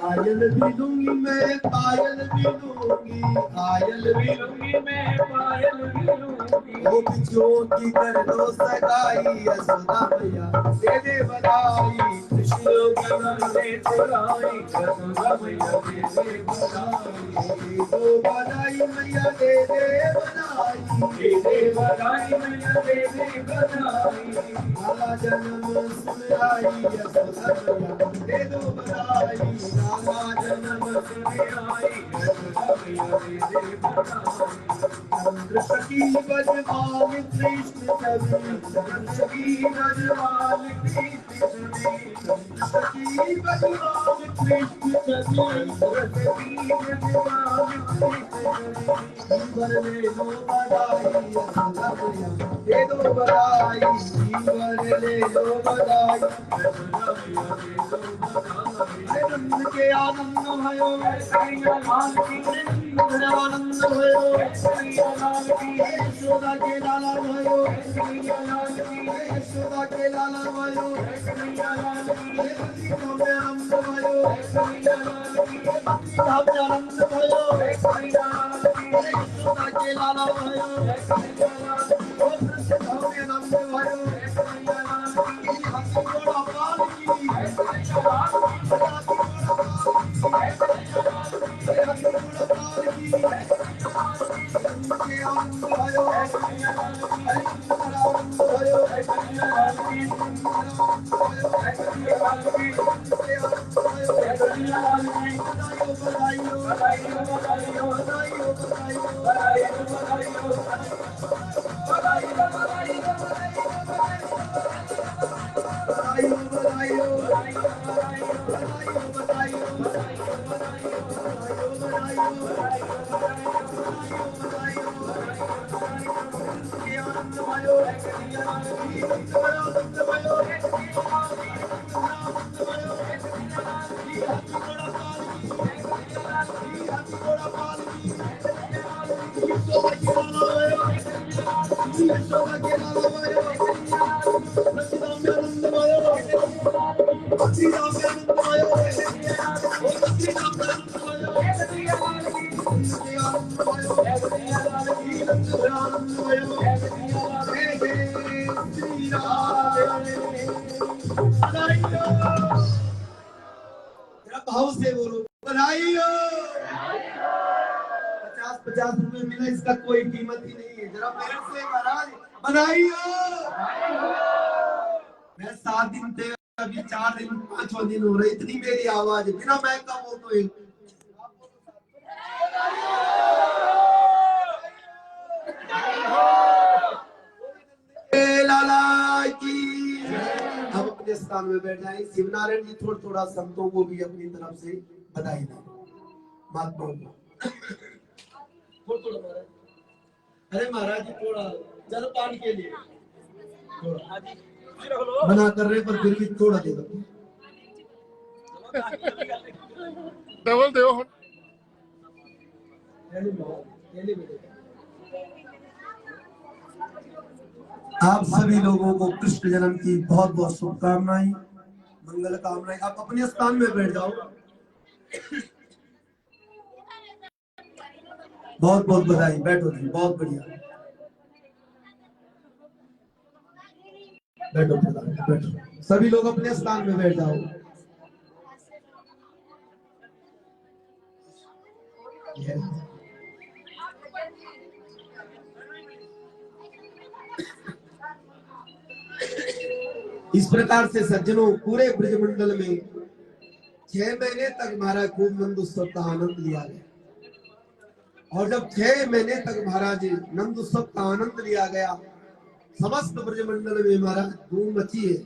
पायल भी लूंगी मैं पायल भी लूंगी, पायल भी भी लूंगी मैं पायल भी लूंगी, वो बिछुओं की कर दो सगाई यशोदा मैया दे दे बधाई, कृष्ण जन्म दे बुलाई यशोदा मैया दे दे बुलाई, दे दो बधाई मैया दे दे बधाई, दे दे बधाई मैया दे दे बधाई, लाला जन्म सुन आई यशोदा मैया दे दो बधाई, लाला जन्म जन्म से आई यशोदा मैया दे दे बधाई, चंद्र सखी बजवान कृष्ण छवि, चंद्र सखी बजवान कृष्ण छवि, चंद्र सखी बजवान कृष्ण छवि, जीवन ले लो बधाई यशोदा मैया दे दो बधाई, जीवन ले लो बधाई, यशोदा मैया दे दो बधाई, नंद के आनंद भयो, कन्हैया लाल की नंद आनंद भयो, कन्हैया लाल की, यशोदा के लाला भयो, कन्हैया लाल की, यशोदा के लाला भयो, कन्हैया लाल की, बंदियों में आनंद भयो, कन्हैया लाल की, धाम में आनंद भयो, कन्हैया लाल की, यशोदा के लाला भयो, कन्हैया लाल की, और धाम में आनंद भयो, कन्हैया लाल की, हाथी घोड़ा पाल की, कन्हैया लाल की, हाथी घोड़ा पाल की, हाथी घोड़ा पाल की, नंद के आनंद भयो, कन्हैया लाल की, हरिंद्र आनंद भयो, कन्हैया लाल की, कन्हैया लाल की, कन्हैया लाल की, बधाइयों बधाइयों बधाइयों बधाइयों बधाइयों बधाइयों बधाइयों बधाइयों बधाइयों भाव से बोलो बधाइयों। 50-50 रुपए मिला, इसका कोई कीमत ही नहीं है। जरा मेरे से महाराज बधाइयों। मैं 7 दिन थे, अभी 4 दिन 5वां दिन हो रहा है, इतनी मेरी आवाज है, बिना मैं का वो तो एक लाला की। अब अपने स्थान में बैठ जाए। शिवनारायण जी थोड़ा थोड़ा संतों को भी अपनी तरफ से बधाई दें, महात्माओं को। थोड़ा अरे महाराज जी थोड़ा जलपान के लिए मना कर रहे, पर फिर भी थोड़ा दे दो। डबल दो। आप सभी लोगों को कृष्ण जन्म की बहुत बहुत शुभकामनाएं, मंगल कामनाएं। आप अपने स्थान में बैठ जाओ। बहुत बहुत बधाई। बैठो जी, बहुत बढ़िया। बैठो बैठो, सभी लोग अपने स्थान में बैठ जाओ। इस प्रकार से सज्जनों पूरे ब्रजमंडल में 6 महीने तक महाराज खूब नंद उत्सव का आनंद लिया गया। और जब 6 महीने तक महाराज नंद उत्सव का आनंद लिया गया, समस्त ब्रजमंडल में महाराज धूम मची है।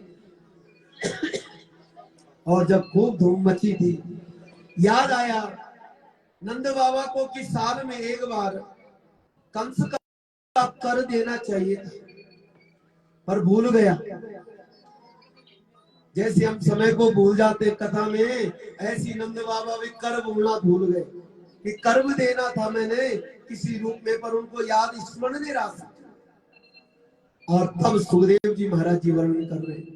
और जब खूब धूम मची थी, याद आया नंद बाबा को कि साल में एक बार कंस का कर देना चाहिए था, पर भूल गया। जैसे हम समय को भूल जाते कथा में, ऐसी नंद बाबा भी कर भूलना भूल गए कि कर्म देना था मैंने किसी रूप में, पर उनको याद स्मरण नहीं रहा। और तब सुखदेव जी महाराज जी वर्णन कर रहे हैं,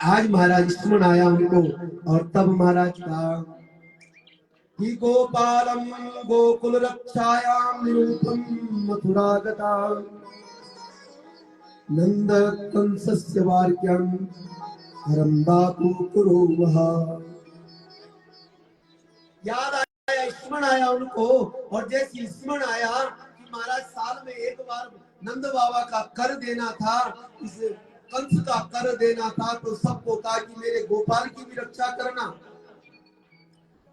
आज महाराज स्मरण आया उनको। और तब महाराज कहा कि गोपालम गोकुल रक्षायाम निरूपम मथुरागता नंद कंसस्य वाक्यम हरम दातु कुरुवः। याद आया, स्मरण आया उनको। और जैसे स्मरण आया कि महाराज साल में एक बार नंद बाबा का कर देना था, इस कंस का कर देना था, तो सबको कहा कि मेरे गोपाल की भी रक्षा करना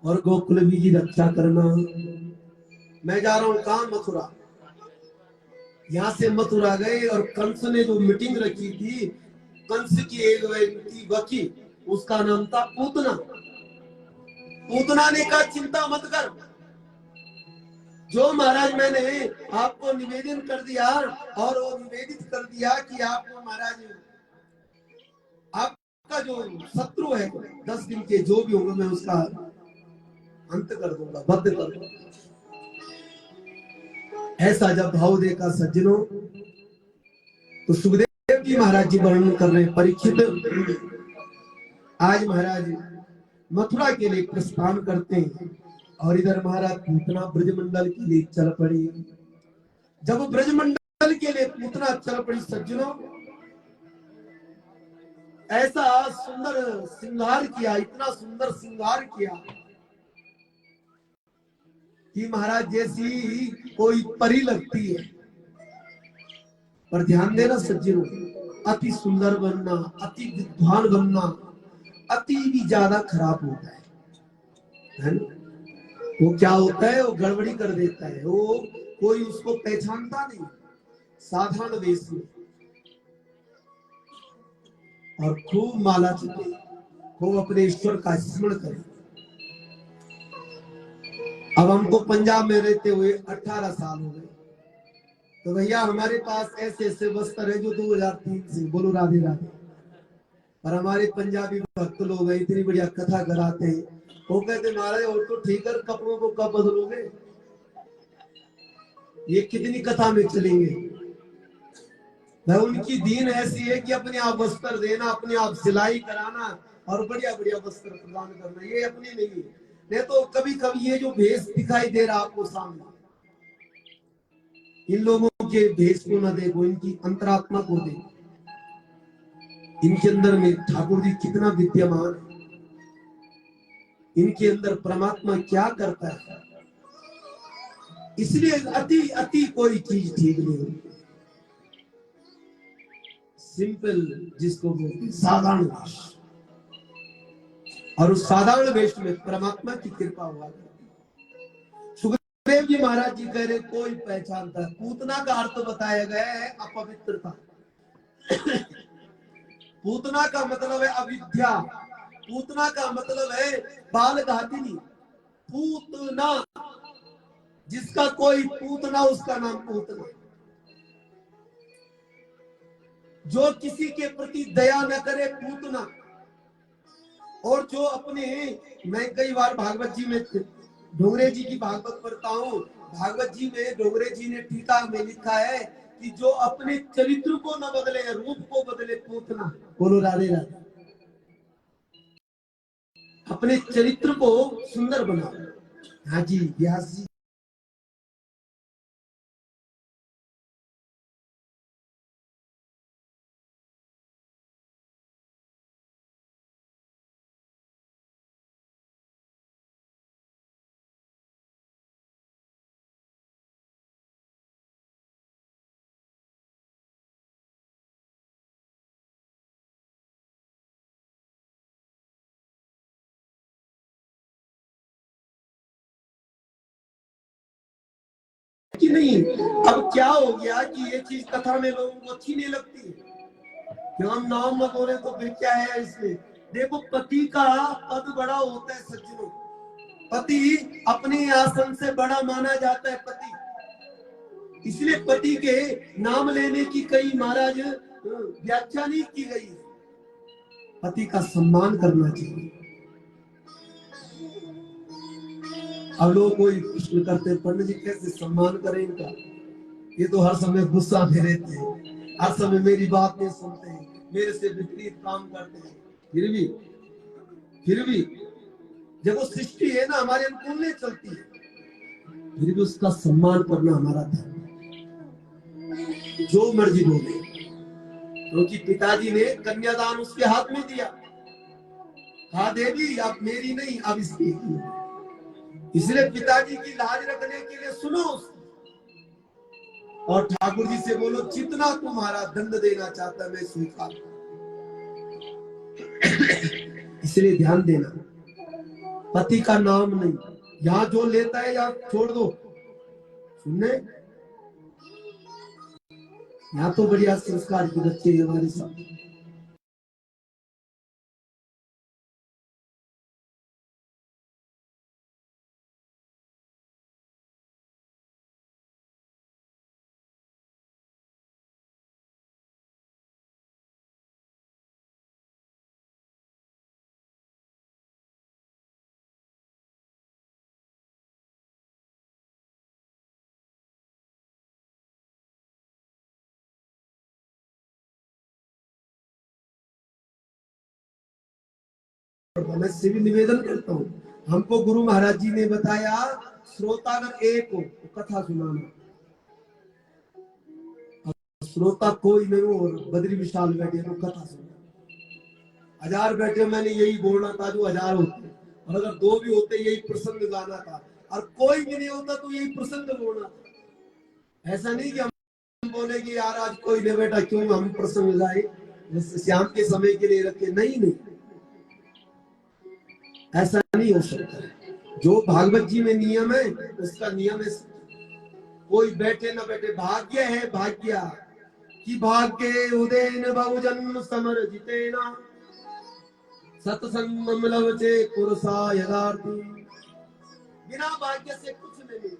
और गोकुल की रक्षा करना। मैं जा रहा हूं कहां? मथुरा। यहां से मथुरा गए और कंस ने जो मीटिंग रखी थी, कंस की एक व्यक्ति वकी, उसका नाम था पूतना। पूतना ने कहा चिंता मत कर, जो महाराज मैंने आपको निवेदन कर दिया और वो निवेदित कर दिया कि आपको महाराज आपका जो शत्रु है 10 दिन के जो भी होंगे, मैं उसका अंत कर दूंगा, बद्ध कर दूंगा। ऐसा जब भाव देखा सज्जनों, तो सुखदेव जी महाराज जी वर्णन कर रहे हैं, परीक्षित आज महाराज मथुरा के लिए प्रस्थान करते हैं और इधर महाराज पूतना ब्रजमंडल के लिए चल पड़ी। जब ब्रजमंडल के लिए पूतना चल पड़ी सज्जनों, ऐसा सुंदर श्रृंगार किया, इतना सुंदर श्रृंगार किया कि महाराज जैसी कोई परी लगती है। पर ध्यान देना सज्जनों, अति सुंदर बनना, अति विद्वान बनना अति भी ज्यादा खराब होता है ना? वो क्या होता है, वो गड़बड़ी कर देता है, वो कोई उसको पहचानता नहीं। साधारण वेश में और खूब माला चले, खूब अपने ईश्वर का स्मरण करे। अब हमको पंजाब में रहते हुए 18 साल हो गए, तो भैया हमारे पास ऐसे ऐसे वस्त्र है जो 2003 से, बोलो राधे राधे। और हमारे पंजाबी भक्त लोग हैं, इतनी बढ़िया कथा कराते हैं, वो कहते महाराज और तो ठीक है, कपड़ों को कब बदलोगे, ये कितनी कथा में चलेंगे। भाई उनकी दीन ऐसी है कि अपने आप वस्त्र देना, अपने आप सिलाई कराना और बढ़िया बढ़िया वस्त्र प्रदान करना, ये अपनी नहीं है। नहीं तो कभी कभी ये जो भेष दिखाई दे रहा आपको सामने, इन लोगों के भेष को न देखो, इनकी अंतरात्मा को देखो। इनके अंदर में ठाकुर जी कितना विद्यमान है, इनके अंदर परमात्मा क्या करता है। इसलिए अति अति कोई चीज ठीक नहीं होती। सिंपल जिसको बोलते हैं साधारण वेश, और उस साधारण वेश में परमात्मा की कृपा हुआ करती। सुखदेव जी महाराज जी कह रहे कोई पहचानता है। पूतना का अर्थ बताया गया है अपवित्रता। पूतना का मतलब है अविद्या, पूतना का मतलब है बाल घातिनी। पूतना, जिसका कोई पूतना उसका नाम पूतना। जो किसी के प्रति दया न करे पूतना। और जो अपने, मैं कई बार भागवत जी में डोंगरे जी की भागवत पढ़ता हूँ, भागवत जी में डोंगरे जी ने टीका में लिखा है कि जो अपने चरित्र को न बदले, रूप को बदले पूतना। बोलो राधे राधे। अपने चरित्र को सुंदर बनाओ। हाँ जी, व्यास जी। कि नहीं? अब क्या हो गया कि ये चीज कथा में लोगों को अच्छी नहीं लगती है कि हम नाम मत हो रहे, तो फिर क्या है इसमें? देखो, पति का पद बड़ा होता है सज्जनों, पति अपने आसन से बड़ा माना जाता है पति, इसलिए पति के नाम लेने की कई महाराज व्याख्या नहीं की गई है। पति का सम्मान करना चाहिए। अब लोग कोई प्रश्न करते, पंडित जी कैसे सम्मान करें इनका? ये तो हर समय गुस्सा में रहते हैं, हर समय मेरी बात नहीं सुनते हैं, मेरे से विपरीत काम करते हैं। फिर भी जब वो सृष्टि है ना हमारे अनुकूल नहीं चलती है, फिर भी उसका सम्मान करना हमारा धर्म है। जो मर्जी बोले, क्योंकि पिताजी ने कन्यादान उसके हाथ में दिया, कहा देवी अब मेरी नहीं अब इसकी, इसलिए पिताजी की लाज रखने के लिए सुनो और ठाकुर जी से बोलो जितना तुम्हारा दंड देना चाहता मैं स्वीकार। इसलिए ध्यान देना, पति का नाम नहीं, यहाँ जो लेता है यहाँ छोड़ दो। सुनने यहाँ तो बढ़िया संस्कार के बच्चे हमारे साथ। मैं से भी निवेदन करता हूँ, हमको गुरु महाराज जी ने बताया श्रोता अगर एक हो तो कथा सुनाना, श्रोता कोई नहीं हो और बद्री विशाल बैठे तो कथा सुनना। 1000 बैठे मैंने यही बोलना था जो 1000 होते, और अगर 2 भी होते यही प्रसंग गाना था, और कोई भी नहीं होता तो यही प्रसंग बोलना था। ऐसा नहीं कि हम बोले कि यार आज कोई नहीं बैठा क्यों हम प्रसंग गाए, शाम के समय के लिए रखे, नहीं, ऐसा नहीं हो सकता। जो भागवत जी में नियम है उसका नियम है, कोई बैठे ना बैठे। भाग्य है भाग्य कि भाग्य उदयन बहुजन्म समर जितेना सत्संगम लवचे पुरुषा यदार्थी। बिना भाग्य से कुछ नहीं,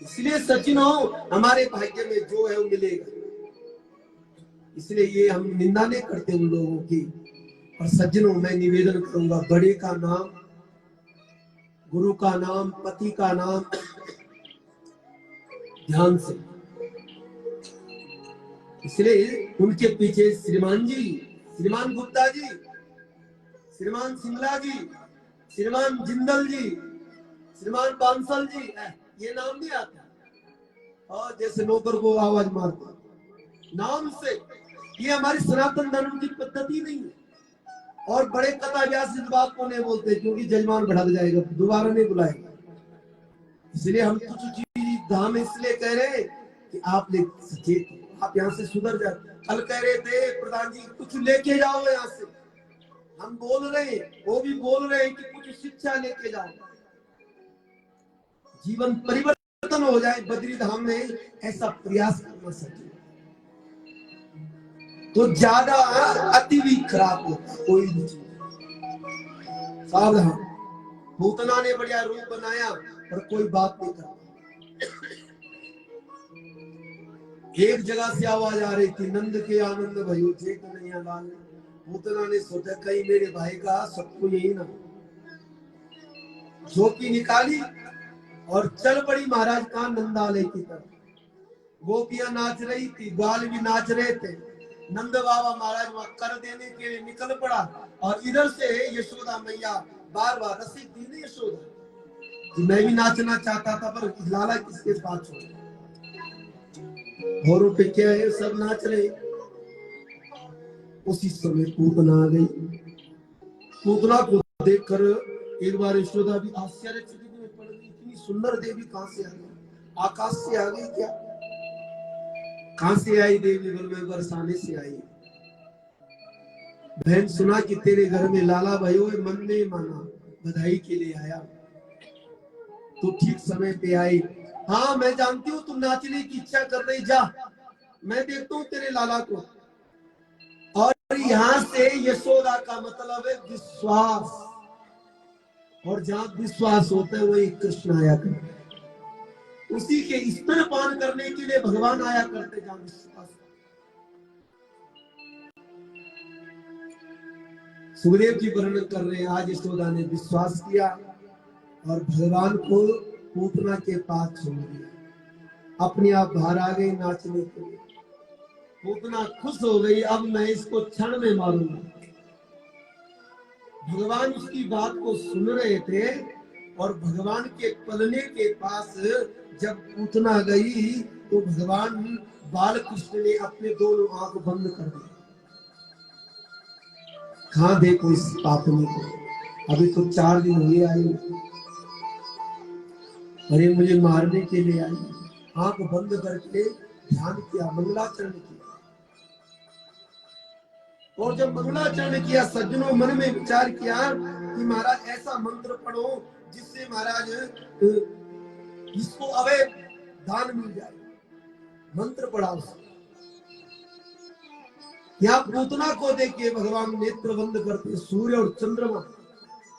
इसलिए सचिनो हमारे भाग्य में जो है वो मिलेगा। इसलिए ये हम निंदा नहीं करते उन लोगों की, और सज्जनों मैं निवेदन करूंगा, बड़े का नाम, गुरु का नाम, पति का नाम ध्यान से। इसलिए उनके पीछे श्रीमान जी, श्रीमान गुप्ता जी, श्रीमान सिंगला जी, श्रीमान जिंदल जी, श्रीमान बांसल जी, ये नाम नहीं आता। और जैसे नौकर को आवाज मारते नाम से, ये हमारी सनातन धर्म की पद्धति नहीं है। और बड़े कथा व्यास इस बात को नहीं बोलते क्योंकि जजमान भड़क जाएगा, दोबारा नहीं बुलाएगा। इसलिए हम कुछ चीज धाम इसलिए कह रहे हैं कि आप सचेत, आप यहाँ से सुधर जाए। कल कह रहे थे प्रधान जी कुछ लेके जाओ यहाँ से, हम बोल रहे हैं, वो भी बोल रहे हैं कि कुछ शिक्षा लेके जाओ, जीवन परिवर्तन हो जाए। बद्री धाम में ऐसा प्रयास करना चाहिए, तो ज्यादा अति भी खराब होता है कोई भी चीज। सावधान, भूतना ने बढ़िया रूप बनाया पर कोई बात नहीं करता। एक जगह से आवाज आ रही थी, नंद के आनंद भयो जे कन्हैया लाल। भूतना ने सोचा कहीं मेरे भाई का सबको यही ना, झोंकी निकाली और चल पड़ी महाराज का नंदालय की तरफ। गोपियां नाच रही थी, ग्वाल भी नाच रहे थे। नंद बाबा महाराज वहां कर देने के लिए निकल पड़ा, और इधर से यशोदा मैया बार बार रसिक दी ने यशोदा, मैं भी नाचना चाहता था पर लाला किसके पास छोड़ा, औरों पे क्या है, सब नाच रहे। उसी समय पूतना आ गई। पूतना को देखकर एक बार यशोदा भी आश्चर्यचकित में पड़ गई, इतनी सुंदर देवी कहां से आ गई, आकाश से आ गई क्या? कहां से आई देवी? घर में बरसाने से आई। बहन सुना कि तेरे घर में लाला भयो मन ने माना, बधाई के लिए आया। तू ठीक समय पे आई। हाँ मैं जानती हूँ तू नाचने की इच्छा कर रही, जा मैं देखता हूँ तेरे लाला को। और यहाँ से यशोदा का मतलब है विश्वास, और जहाँ विश्वास होता है वही कृष्ण आया करते। उसी के स्तनपान करने के लिए भगवान आया करते जहाँ विश्वास। सुखदेव जी वर्णन कर रहे हैं, आज यशोदा ने विश्वास किया और भगवान को पूतना के पास छोड़ दिया, अपने आप बाहर आ गई नाचने के लिए। पूतना खुश हो गई, अब मैं इसको क्षण में मारूंगा। भगवान उसकी बात को सुन रहे थे और भगवान के पलने के पास जब पूतना गई तो भगवान बाल कृष्ण ने अपने दोनों आंख बंद कर दिए। कहां देखो इस पापनी को, अभी तो 4 दिन हुए आई, अरे मुझे मारने के लिए आई। आंख बंद करके ध्यान किया, मंगलाचरण किया। और जब मंगलाचरण किया सज्जनों, मन में विचार किया कि महाराज ऐसा मंत्र पढ़ो जिससे महाराज इसको अवय दान मिल जाए। मंत्र पढ़ा उसने। यहाँ पूतना को देखिए, भगवान नेत्र बंद करते, सूर्य और चंद्रमा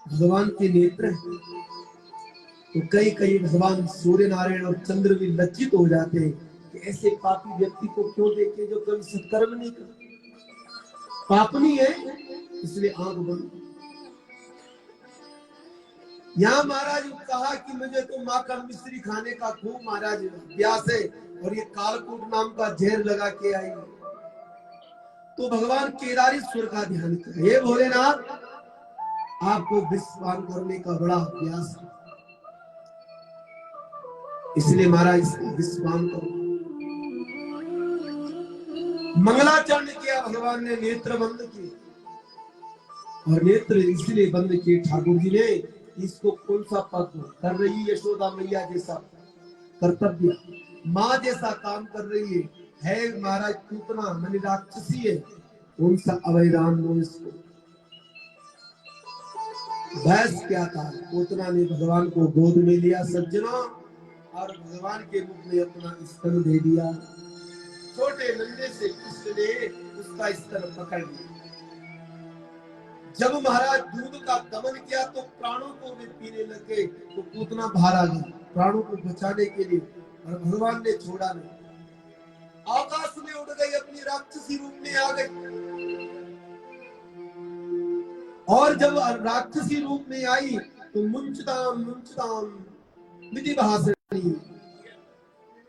भगवान के नेत्र हैं। तो कई कई भगवान सूर्य नारायण और चंद्र भी लज्जित हो जाते हैं कि ऐसे पापी व्यक्ति को क्यों देखे जो कभी सत्कर्म नहीं करते, पापनी है, इसलिए आंख बंद। यहाँ महाराज कहा कि मुझे तो माखन मिश्री खाने का खूब महाराज प्यास है और ये कालकूट नाम का जहर लगा के आई। तो भगवान केदारेश्वर का ध्यान किया, हे भोलेनाथ आपको विषपान करने का बड़ा अभ्यास है, इसलिए महाराज इसका विषपान करो। मंगलाचरण किया भगवान ने, नेत्र बंद किए। और नेत्र इसलिए बंद किए ठाकुर जी ने, इसको कौन सा पद कर रही यशोदा मैया जैसा कर्तव्य, माँ जैसा काम कर रही है महाराज पूतना मानी राक्षसी है, कौन सा अवैधान लो इसको। बहस क्या था, पूतना ने भगवान को गोद में लिया सज्जनों, और भगवान के मुख में अपना स्तन दे दिया। छोटे नन्हे से कृष्ण ने उसका स्तन पकड़ लिया। जब महाराज दूध का दमन किया तो प्राणों को भी पीने लगे, तो पूतना बाहर आ गई प्राणों को बचाने के लिए, और भगवान ने छोड़ा नहीं। आकाश में उड़ गई, अपनी राक्षसी रूप में आ गई। और जब राक्षसी रूप में आई तो मुंचताम मुंचताम विधि भाषणी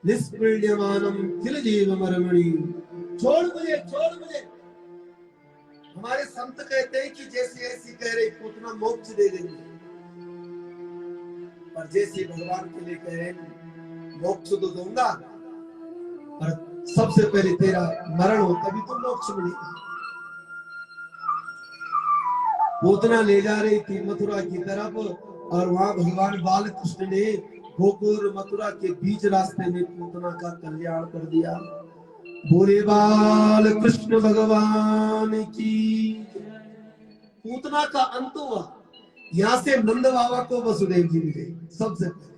निष्प्रियमानम किल जीव मरमणि, छोड़ मुझे छोड़ मुझे। हमारे संत कहते हैं कि जैसे ऐसी कह रही पूतना मोक्ष दे देंगे, पर जैसे भगवान के लिए कह रहे मोक्ष तो दूंगा, पर सबसे पहले तेरा मरण हो तभी तो मोक्ष मिलेगा। पूतना ले जा रही थी मथुरा की तरफ, और वहां भगवान बाल कृष्ण ने गोकुल मथुरा के बीच रास्ते में पूतना का कल्याण कर दिया। बोले बाल कृष्ण भगवान की। पूतना का अंत हुआ, यहाँ से नंद बाबा को वसुदेव जी मिले सबसे पहले,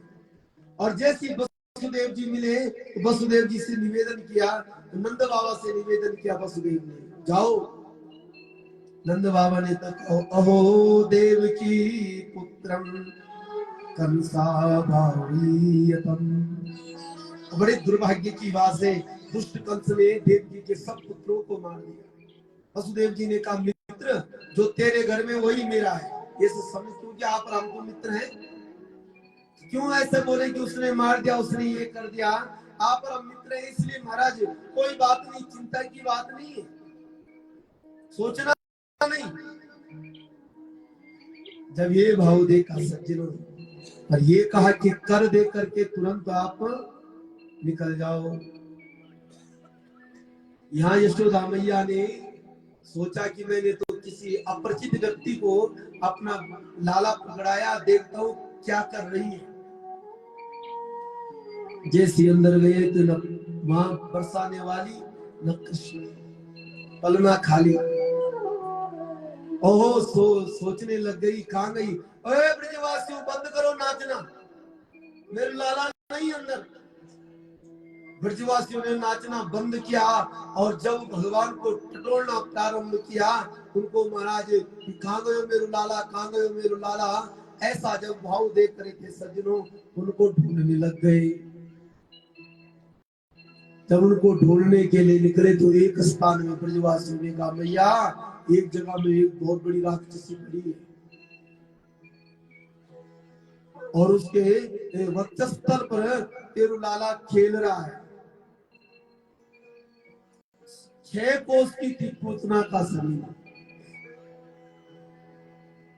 और जैसे वसुदेव जी मिले तो वसुदेव जी से निवेदन किया, नंद बाबा से निवेदन किया वसुदेव ने, जाओ। नंद बाबा ने तक अहो देव की पुत्रम कंसा भावीयतम। बड़े दुर्भाग्य की बात है, दुष्ट कंस ने देव जी के सब पुत्रों को मार दिया। वसुदेव जी ने कहा मित्र जो तेरे घर में वही मेरा है, ये समझ तू कि आप राम को मित्र हैं, क्यों ऐसे बोले कि उसने मार दिया उसने ये कर दिया, आप और मित्र है इसलिए महाराज कोई बात नहीं, चिंता की बात नहीं है, सोचना नहीं। जब ये भाव देखा सज्जनों, और ये कहा कि कर दे करके तुरंत आप निकल जाओ। यहाँ यशोदा मैया ने सोचा कि मैंने तो किसी अपरिचित व्यक्ति को अपना लाला पकड़ाया, देखता हूँ क्या कर रही है। जैसे अंदर गए तो न मां बरसाने वाली न कृष्ण, पलना खाली। ओहो सोचने लग गई, कहां गई, अरे ब्रजवासियों बंद करो नाचना, मेरे लाला नहीं अंदर। ब्रजवासियों ने नाचना बंद किया और जब भगवान को टटोलना प्रारंभ किया, उनको महाराज कहाँ गए मेरे लाला, कहाँ गए मेरे लाला, ऐसा जब भाव देख रहे थे सज्जनों, उनको ढूंढने लग गए। जब उनको ढूंढने के लिए निकले तो एक स्थान में ब्रजवासियों ने कहा, भैया एक जगह में एक बहुत बड़ी राक्षसी खड़ी है और उसके वक्षस्थल पर तेरू लाला खेल रहा है। 6 कोस की थी पूतना का शरीर।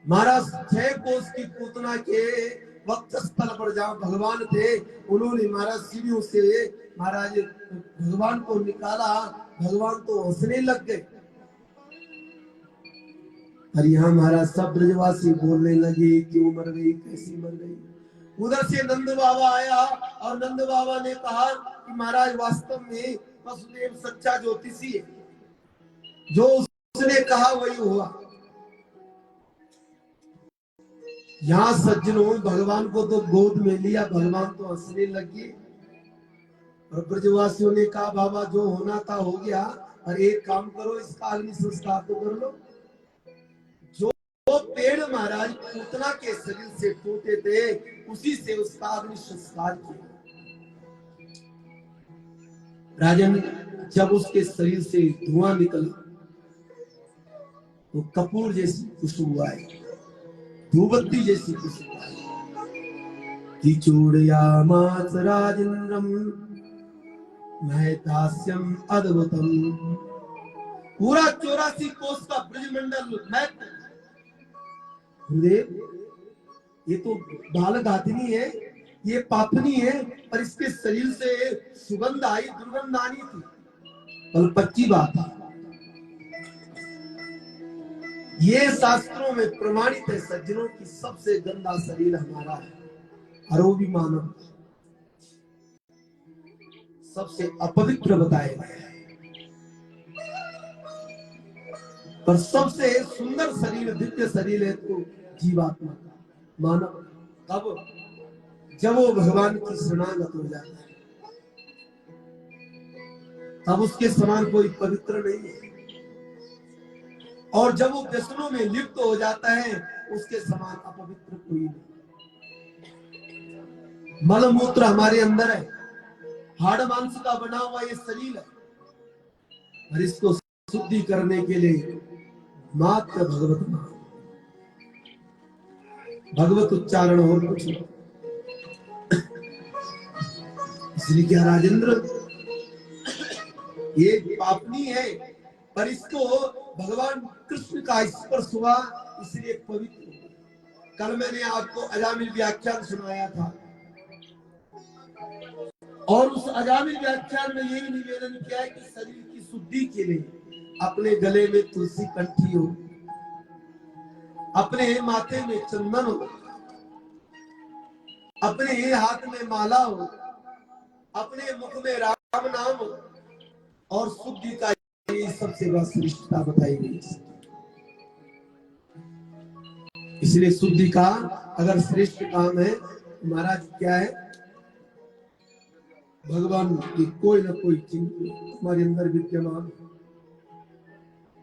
महाराज 6 कोस की पूतना के वक्षस्थल पर जहाँ भगवान थे, उन्होंने महाराज सीढ़ियों से महाराज भगवान को निकाला। भगवान तो हंसने लग गए। और यहाँ महाराज सब ब्रजवासी बोलने लगे, क्यों मर गई, कैसी मर गई। उधर से नंद बाबा आया और नंद बाबा ने कहा कि महाराज वास्तव में वसुदेव सच्चा ज्योतिषी है, जो उसने कहा वही हुआ। यहाँ सज्जनों भगवान को तो गोद में लिया, भगवान तो हंसने लगे। और ब्रजवासियों ने कहा, बाबा जो होना था हो गया, और एक काम करो, इसका अग्नि संस्कार तो कर लो। जो पेड़ महाराज पूतना के शरीर से टूटे थे, उसी से उसका अग्नि संस्कार किया। राजन जब उसके शरीर से धुआं निकला तो कपूर जैसी खुशबू आई, धूपबत्ती जैसी खुशबू आई। चूड़यामास राजेंद्रम महतास्यम अद्भुतम। पूरा 84 कोस का ब्रजमंडल महत्व। गुरुदेव ये तो बालक आदमी है, ये पापनी है, पर इसके शरीर से सुगंध आई, दुर्गंध आनी थी। कल पक्की बात है, ये शास्त्रों में प्रमाणित है सज्जनों की सबसे गंदा शरीर हमारा है, और वो भी मानव सबसे अपवित्र बताया गया है। पर सबसे सुंदर शरीर, दिव्य शरीर है तो जीवात्मा मानव। तब जब वो भगवान की शरणागत हो जाता है, तब उसके समान कोई पवित्र नहीं है। और जब वो व्यसनों में लिप्त हो जाता है, उसके समान अपवित्र कोई नहीं। मलमूत्र हमारे अंदर है, हाड़ मांस का बना हुआ ये शरीर है, और इसको शुद्धि करने के लिए मात्र भगवत नाम, भगवत उच्चारण और कुछ नहीं। इसलिए क्या राजेंद्र, ये पापनी है, पर इसको भगवान कृष्ण का स्पर्श हुआ, इसलिए पवित्र। कल मैंने आपको अजामिल व्याख्यान सुनाया था, और उस अजामिल व्याख्यान में यही निवेदन किया है कि शरीर की शुद्धि के लिए अपने गले में तुलसी कंठी हो, अपने माथे में चंदन हो, अपने हाथ में माला हो, अपने मुख में राम नाम हो, और शुद्धि का ये सबसे बड़ा श्रेष्ठता बताई गई। इसलिए शुद्धि का अगर श्रेष्ठ काम है, महाराज क्या है, भगवान की कोई ना कोई चीज हमारे अंदर विद्यमान,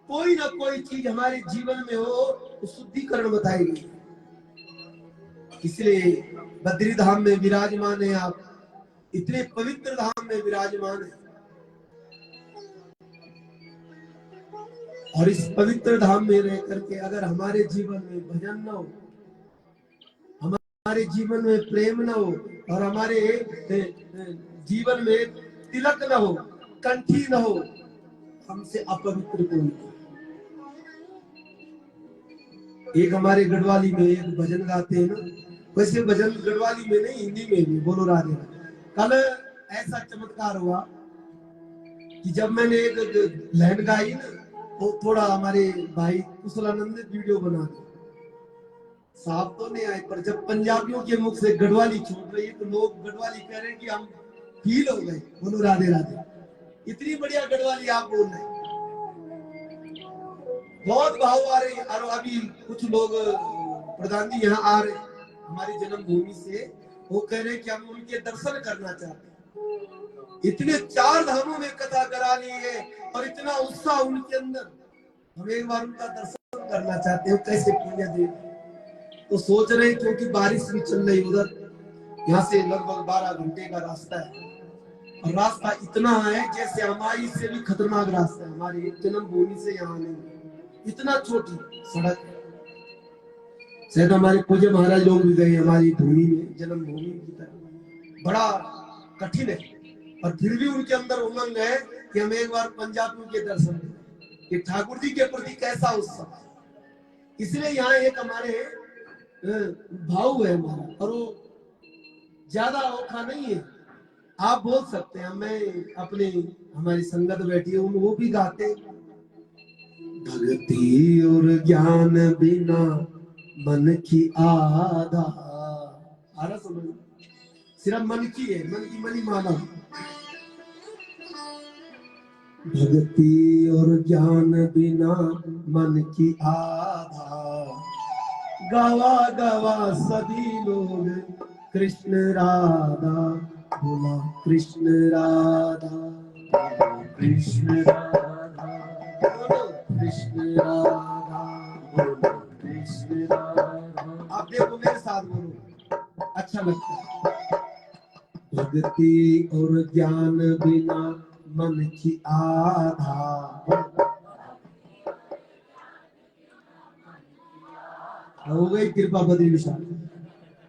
कोई ना कोई चीज हमारे जीवन में हो तो शुद्धिकरण बताई गई। इसलिए बद्री धाम में विराजमान है आप, इतने पवित्र धाम में विराजमान है, और इस पवित्र धाम में रह करके अगर हमारे जीवन में भजन न हो, हमारे जीवन में प्रेम न हो, और हमारे जीवन में तिलक न हो, कंठी न हो, हमसे अपवित्र कोई नहीं। एक हमारे गढ़वाली में एक भजन गाते हैं ना, वैसे भजन गढ़वाली में नहीं, हिंदी में भी, बोलो राधे। कल ऐसा चमत्कार हुआ कि जब मैंने एक लाइन गाई ना, तो थोड़ा हमारे भाई कुशलानंद वीडियो बना दी, साफ तो नहीं आए, पर जब पंजाबियों के मुख से गढ़वाली छूट रही है तो लोग गढ़वाली कह रहे हैं कि हम फील हो गए। बोलो राधे राधे, इतनी बढ़िया गढ़वाली आप बोल रहे हैं, बहुत भाव आ रहे हैं। और अभी कुछ लोग प्रधान जी यहाँ आ रहे हैं हमारी जन्मभूमि से, वो कह रहे कि हम उनके दर्शन करना चाहते हैं। इतने 4 धामों में कथा करा ली है और इतना उत्साह उनके अंदर, हम एक बार उनका दर्शन करना चाहते हैं, कैसे पुण्य दे। तो सोच रहे हैं, क्योंकि बारिश भी चल रही उधर, यहाँ से लगभग 12 घंटे का रास्ता है और रास्ता इतना है जैसे हमारी से भी खतरनाक रास्ता है। हमारी जन्मभूमि से यहाँ नहीं, इतना छोटी सड़क है। शायद हमारे पूज्य महाराज लोग भी गए हमारी भूमि में, जन्मभूमि की तरफ, बड़ा कठिन है। और फिर भी उनके अंदर उमंग है कि हम एक बार पंजाब के दर्शन करें, कि ठाकुर जी के प्रति कैसा उत्साह। इसलिए यहाँ एक हमारे भाव है हमारा, और वो ज्यादा औखा नहीं है। आप बोल सकते हैं, मैं अपने हमारी संगत बैठी है वो भी गाते, भक्ति और ज्ञान बिना मन की आधा। आ रहा समझ? सिर्फ मन की है, मन की मनी माना। भक्ति और ज्ञान बिना मन की आधा, गवा गवा सभी लोग कृष्ण राधा, बोला कृष्ण राधा, कृष्ण राधा, कृष्ण राधा, कृष्ण राधा। आप देखो मेरे साथ बोलो, अच्छा लगता है। भक्ति और ज्ञान बिना मन की आधा, हो गई कृपा बद्री विशाल,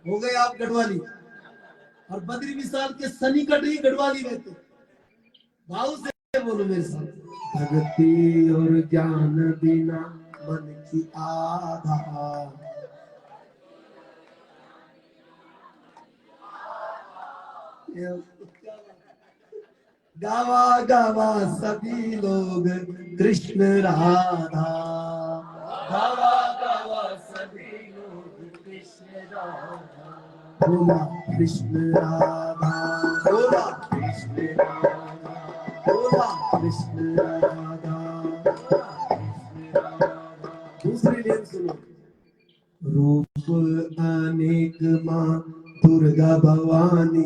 हो गए आप गढ़वाली। और बद्री विशाल के सन्निकट ही गढ़वाली रहते। भाव से बोलो मेरे साथ, भक्ति और ज्ञान बिना मन की आधा, गावा गावा सभी लोग कृष्ण राधा, गावा गावा सभी लोग कृष्ण राधा, बोला कृष्ण राधा, बोला कृष्ण राधा, बोला कृष्ण राधा। दूसरी लाइन सुनो, रूप अनेक माँ दुर्गा भवानी,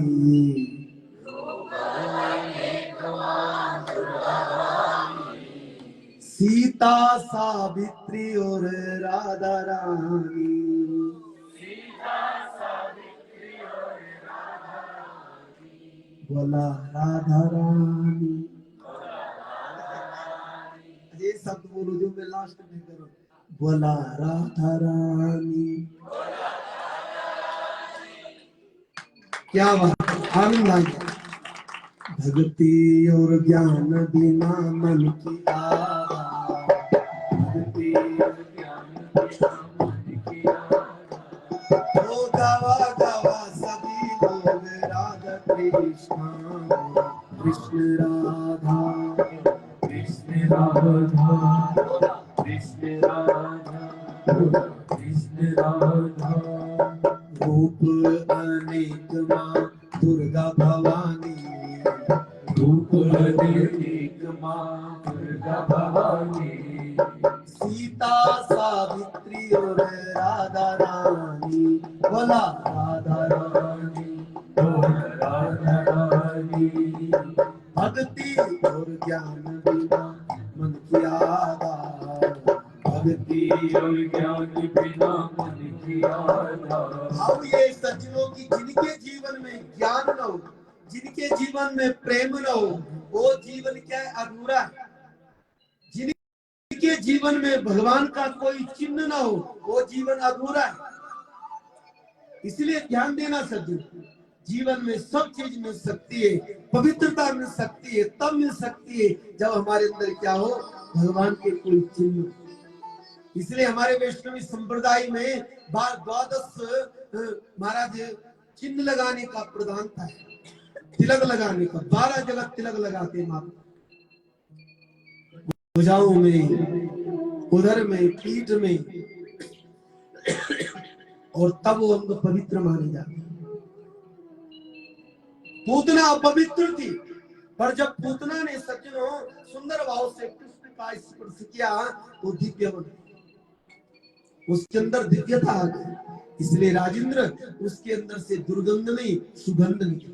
सीता सावित्री और राधा रानी, बोला राधा रानी। ये शब्द बोलो जो मैं लास्ट में करूं, बोला राधा रानी। क्या बात, आनंद आ गया। भक्ति और ज्ञान बिना मन की आधा, भक्ति और ज्ञान बिना मन की आधा, ओ गावा गावा सभी लोग राधा कृष्ण, कृष्ण राधा, कृष्ण राधा, कृष्ण राधा, कृष्ण राधा। रूप अनेक माँ दुर्गा भवानी, रूप अनेक माँ दुर्गा भवानी, सीता सावित्री और राधा रानी, बोला राधा रानी, राधा रानी। भक्ति और ज्ञान बिना मन की आधा, भक्ति और ज्ञान बिना मन की आधा। अब ये सज्जनों की जिनके जीवन में ज्ञान न हो, जिनके जीवन में प्रेम न हो, वो जीवन क्या है, अधूरा है। जिनके जीवन में भगवान का कोई चिन्ह न हो, वो जीवन अधूरा है। इसलिए ध्यान देना सज्जन, जीवन में सब चीज मिल सकती है, पवित्रता मिल सकती है, तब मिल सकती है जब हमारे अंदर क्या हो, भगवान के कोई चिन्ह। इसलिए हमारे वैष्णवी संप्रदाय में 12 महाराज चिन्ह लगाने का प्रधान था, तिलक लगाने का। 12 जगह तिलक लगाते माता, भुजाओं में, उधर में, पीठ में, और तब वो अंग पवित्र माने जाते। पूतना अपवित्र थी, पर जब पूतना ने सज्जनों सुंदर भाव से कृष्ण का स्पर्श किया तो दिव्य बन, उसके अंदर दिव्यता आ गई। इसलिए राजेंद्र उसके अंदर से दुर्गंध नहीं, सुगंध निकली।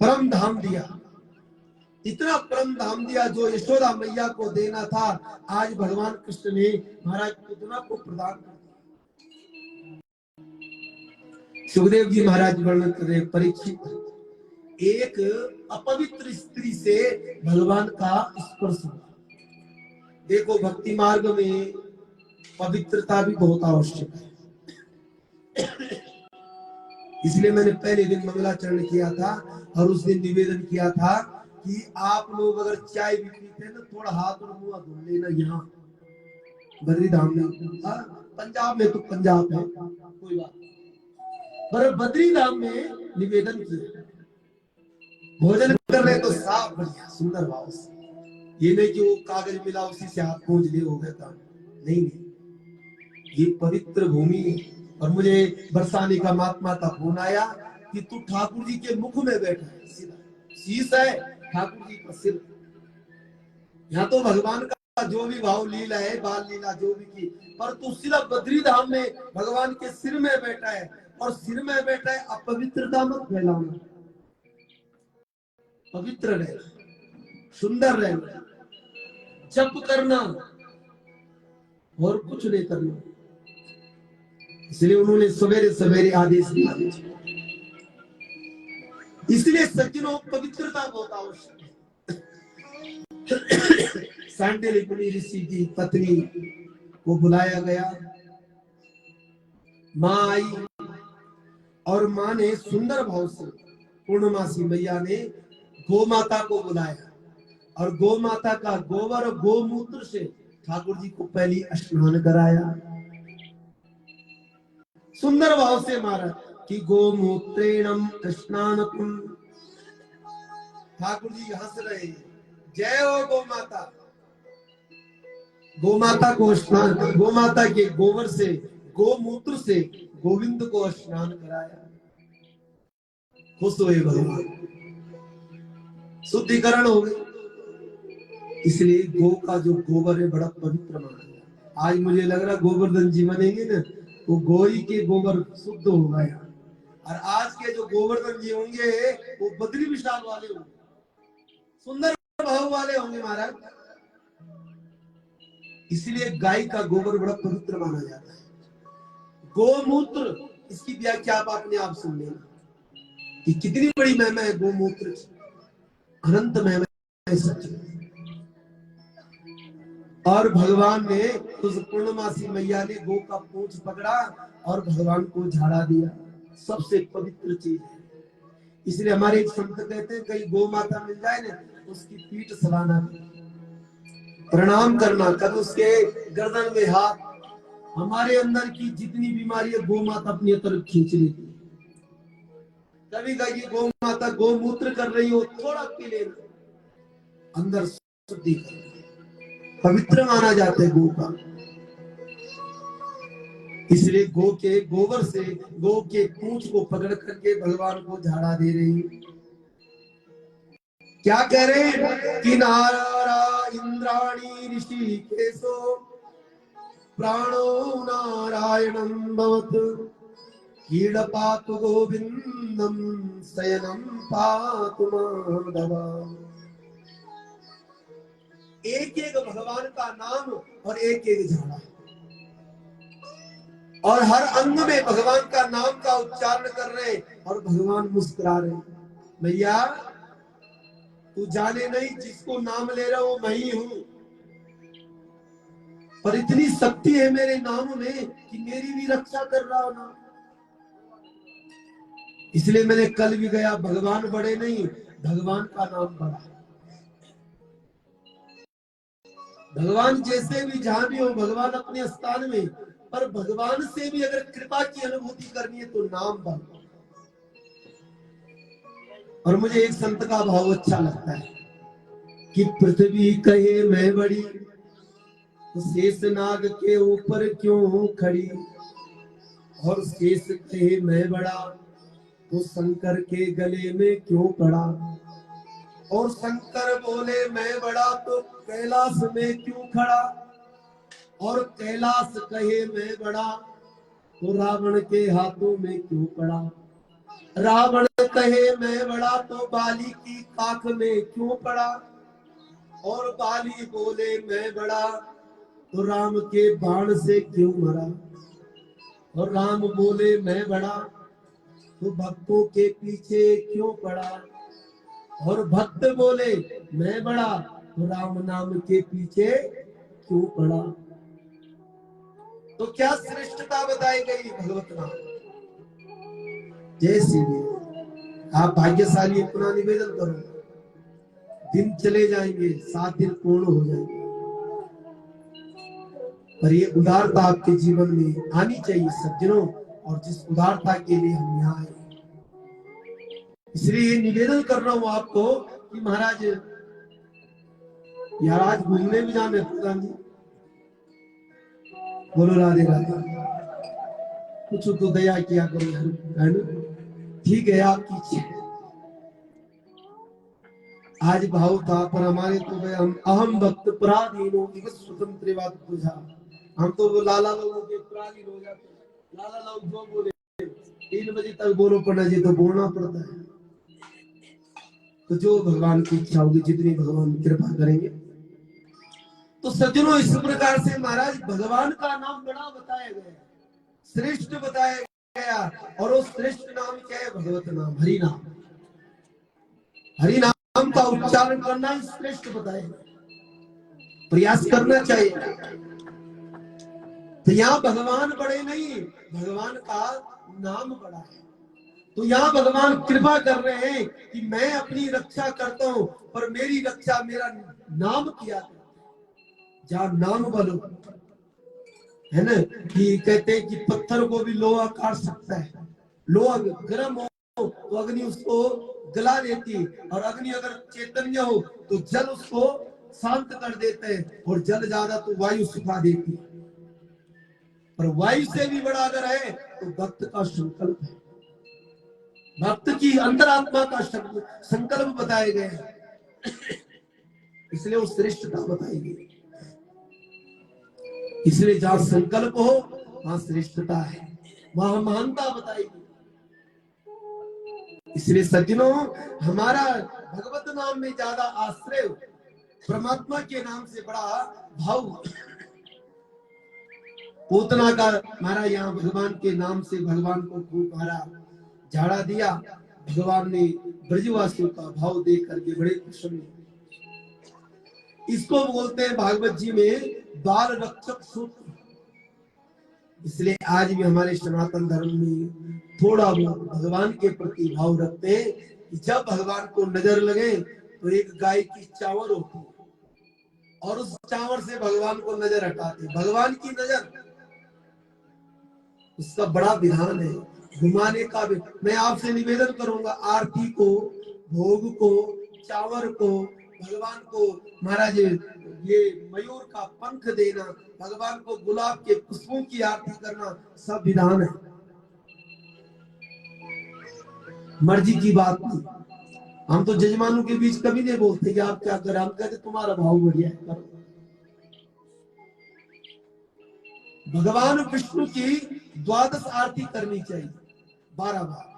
परम धाम दिया, इतना परम धाम दिया जो यशोदा मैया को देना था, आज भगवान कृष्ण ने महाराज पुतना को प्रदान कर दिया। सुखदेव जी महाराज वर्णन कर रहे, परीक्षित एक अपवित्र स्त्री से भगवान का स्पर्श हुआ। देखो भक्ति मार्ग में पवित्रता भी बहुत आवश्यक है। इसलिए मैंने पहले दिन मंगलाचरण किया था और उस दिन निवेदन किया था कि आप लोग अगर चाय भी पीते हैं ना, थोड़ा हाथ और मुंह धो लेना। यहाँ बद्री धाम में, पंजाब में तो पंजाब है कोई बात, पर बद्री धाम में निवेदन किया, भोजन कर रहे तो साफ बढ़िया सुंदर भाव से। ये नहीं कि वो कागज मिला उसी से हाथ पहुंच ले हो गया काम, नहीं नहीं, ये पवित्र भूमि है। और मुझे बरसाने का महात्मा का फोन आया कि तू ठाकुर जी के मुख में बैठा है, सीधा शीश है ठाकुर जी का सिर। यहाँ तो भगवान का जो भी भाव लीला है, बाल लीला जो भी की, पर तू सीधा बद्री धाम में भगवान के सिर में बैठा है, और सिर में बैठा है। अपवित्रता मत फैलाना, पवित्र रहना, सुंदर रहना, जप करना और कुछ नहीं करना। इसलिए उन्होंने सवेरे सवेरे आदेश दिया। इसलिए सज्जनों पवित्रता बहुत आवश्यक है। सांडिल्य मुनि ऋषि की पत्नी को बुलाया गया, मां आई और मां ने सुंदर भाव से, पूर्णमासी मैया ने गौ माता को बुलाया और गौ माता का गोबर गोमूत्र से ठाकुर जी को पहली स्नान कराया। सुंदर भाव से मारा कि गोमूत्रेणम स्नानकम। ठाकुर जी हंस रहे, जय हो गौ माता। गौ माता को स्नान, गौ माता के गोबर से, गोमूत्र से गोविंद को स्नान कराया। खुश हुए भगवान, शुद्धिकरण हो गए। इसलिए गौ का जो गोबर है बड़ा पवित्र माना गया। आज मुझे लग रहा गोवर्धन जी बनेंगे ना, वो गोई के गोबर शुद्ध होगा यहाँ। और आज के जो गोवर्धन जी होंगे वो बद्री विशाल वाले होंगे, सुंदर भाव वाले होंगे महाराज। इसलिए गाय का गोबर बड़ा पवित्र माना जाता है। गोमूत्र, इसकी व्याख्या आप अपने आप सुन लेना कि कितनी बड़ी महिमा है गोमूत्र की, अनंत महिमा है सच। और भगवान ने उस पूर्णमासी मैया ने गो का पूंछ पकड़ा और भगवान को झाड़ा दिया, सबसे पवित्र चीज है। इसलिए हमारे एक संत कहते हैं कहीं गौ माता मिल जाए ना, उसकी पीठ सलाना, प्रणाम करना, कभी उसके गर्दन में हाथ। हमारे अंदर की जितनी बीमारी है गौ माता अपनी तरफ खींच लेती है। कभी कभी गौ माता गोमूत्र कर रही हो, थोड़ा पी लेना, अंदर शुद्धि कर, पवित्र माना जाता है गो का। इसलिए गो के गोबर से, गो के पूंछ को पकड़ करके भगवान को झाड़ा दे रही। क्या कह रहे हैं कि नारा इंद्राणी ऋषि केशो प्राणो नारायणं भवत कीड़ पातु गोविंदम शयनम पातु माधव। एक एक भगवान का नाम और एक एक झाड़ा, और हर अंग में भगवान का नाम का उच्चारण कर रहे और भगवान मुस्कुरा रहे। भैया तू जाने नहीं, जिसको नाम ले रहा वो मैं ही हूं, पर इतनी शक्ति है मेरे नाम में कि मेरी भी रक्षा कर रहा हो ना। इसलिए मैंने कल भी गया, भगवान बड़े नहीं, भगवान का नाम बड़ा। भगवान जैसे भी जहां भी हो, भगवान अपने स्थान में, पर भगवान से भी अगर कृपा की अनुभूति करनी है तो नाम बड़ा। और मुझे एक संत का भाव अच्छा लगता है कि पृथ्वी कहे मैं बड़ी तो शेष नाग के ऊपर क्यों खड़ी, और शेष कहे मैं बड़ा तो शंकर के गले में क्यों पड़ा, और शंकर बोले मैं बड़ा तो कैलाश में क्यों खड़ा, और कैलाश कहे मैं बड़ा तो रावण के हाथों में क्यों पड़ा। रावण कहे मैं बड़ा, तो बाली की काख में क्यों पड़ा। और बाली बोले मैं बड़ा, तो राम के बाण से क्यों मरा। और राम बोले मैं बड़ा, तो भक्तों के पीछे क्यों पड़ा। और भक्त बोले मैं बड़ा, तो राम नाम के पीछे क्यों पड़ा। तो क्या श्रेष्ठता बताई गई भगवत नाम। जय श्री राम। आप भाग्यशाली, अपना निवेदन करो। दिन चले जाएंगे, 7 दिन पूर्ण हो जाएंगे, पर ये उदारता आपके जीवन में आनी चाहिए सज्जनों। और जिस उदारता के लिए हम यहाँ आए, इसलिए ये निवेदन कर रहा हूं आपको कि महाराज यार आज घूमने भी जाने प्रधान जी। बोलो राधे राधे। कुछ तो दया किया करो, है ना। ठीक है आपकी इच्छा। आज भाव था, पर हमारे तो हम अहम भक्त पराधीनों की स्वतंत्र बात बुझा। हम तो वो लाला लोगों के पराधीन हो जाते। लाला लोग जो बोले 3 बजे तक बोलो पड़ा जी, तो बोलना पड़ता है। तो जो भगवान की इच्छा होगी, जितनी भगवान कृपा करेंगे। तो सज्जनों इस प्रकार से महाराज भगवान का नाम बड़ा बताया गया, श्रेष्ठ बताया गया। और वो श्रेष्ठ नाम क्या है, भगवत नाम, हरि नाम। हरि नाम का उच्चारण करना ही श्रेष्ठ बताया, प्रयास करना चाहिए। तो यहाँ भगवान बड़े नहीं, भगवान का नाम बड़ा है। तो यहाँ भगवान कृपा कर रहे हैं कि मैं अपनी रक्षा करता हूं, पर मेरी रक्षा मेरा नाम किया। जहाँ नाम बलो, है ना, कि कहते हैं कि पत्थर को भी लोहा काट सकता है। लोहा गर्म हो तो अग्नि उसको गला देती है, और अग्नि अगर चैतन्य हो तो जल उसको शांत कर देते हैं, और जल ज्यादा तो वायु सुखा देती है। पर वायु से भी बड़ा अगर है तो भक्त का संकल्प है। भक्त की अंतरात्मा का संकल्प बताए गए हैं, इसलिए वो श्रेष्ठता बताई गई। इसलिए जहां संकल्प हो वहां श्रेष्ठता है, वहां महानता बताई गई। इसलिए सज्जनों हमारा भगवत नाम में ज्यादा आश्रय, परमात्मा के नाम से बड़ा भाव। पूतना का मारा, यहाँ भगवान के नाम से भगवान को खूब मारा, झाड़ा दिया। भगवान ने ब्रजवासियों का भाव देख करके बड़े प्रसन्न। इसको बोलते हैं भागवत जी में बाल रक्षक सूत्र। इसलिए आज भी हमारे सनातन धर्म में थोड़ा बहुत भगवान के प्रति भाव रखते हैं कि जब भगवान को नजर लगे तो एक गाय की चावर होती है, और उस चावर से भगवान को नजर हटाते। भगवान की नजर, उसका बड़ा विधान है घुमाने का भी। मैं आपसे निवेदन करूंगा, आरती को, भोग को, चावर को, भगवान को महाराज ये मयूर का पंख देना, भगवान को गुलाब के पुष्पों की आरती करना, सब विधान है, मर्जी की बात नहीं। हम तो जजमानों के बीच कभी नहीं बोलते कि आप क्या करें, हम कहते तुम्हारा भाव बढ़िया है, करो। भगवान विष्णु की 12 आरती करनी चाहिए, 12 बार।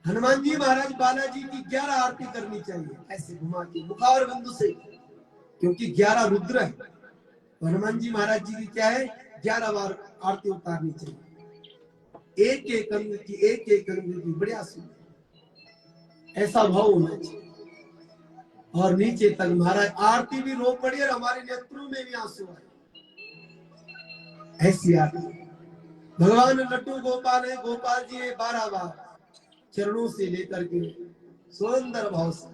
हनुमान जी महाराज बालाजी की 11 आरती करनी चाहिए, ऐसे घुमा के मुखार बिंदु से, क्योंकि 11 रुद्र है। तो हनुमान जी महाराज जी की क्या है, 11 बार आरती उतारनी चाहिए, एक एक अंग की, एक एक अंग की, बढ़िया सुन, ऐसा भाव होना चाहिए। और नीचे तक महाराज आरती भी रो पड़ी, और हमारे नेत्रों में भी आंसू आए, ऐसी आरती। भगवान लट्टू गोपाल है, गोपाल जी है, 12 बार चरणों से लेकर के सुंदर भाव से,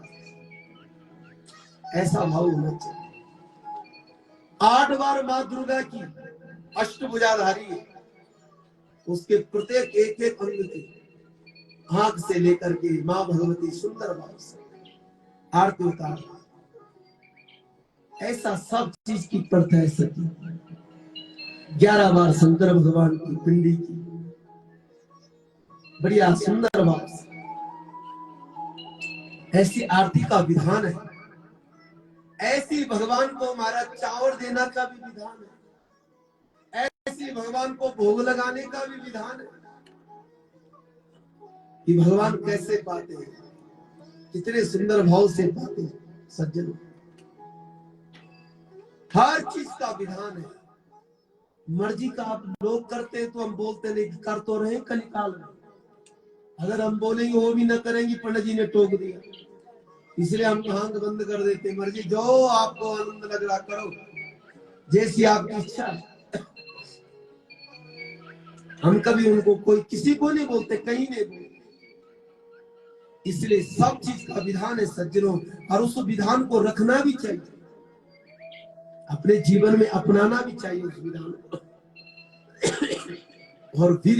ऐसा भाव होना चाहिए। 8 बार मां दुर्गा की अष्टभुजाधारी है, उसके प्रत्येक एक एक अंग की आंख से लेकर के मां भगवती सुंदर भाव से आरती उतार, ऐसा सब चीज की प्रथा है सकी। 11 बार शंकर भगवान की पिंडी की बढ़िया सुंदर भाव से, ऐसी आरती का विधान है। ऐसी भगवान को हमारा चावल देना का भी विधान है। ऐसे भगवान को भोग लगाने का भी विधान है कि भगवान कैसे पाते हैं, कितने सुंदर भाव से पाते हैं सज्जनों। हर चीज का विधान है। मर्जी का आप लोग करते हैं तो हम बोलते नहीं कि कर तो रहे कलिकाल में, अगर हम बोलेंगे वो भी न करेंगे, पंडित जी ने टोक दिया, इसलिए हम आंख बंद कर देते। मर्जी जो आपको आनंद लग रहा करो, जैसी आपकी इच्छा। हम कभी उनको कोई किसी को नहीं बोलते, कहीं नहीं बोलते। इसलिए सब चीज का विधान है सज्जनों, और उस विधान को रखना भी चाहिए, अपने जीवन में अपनाना भी चाहिए उस विधान को। और फिर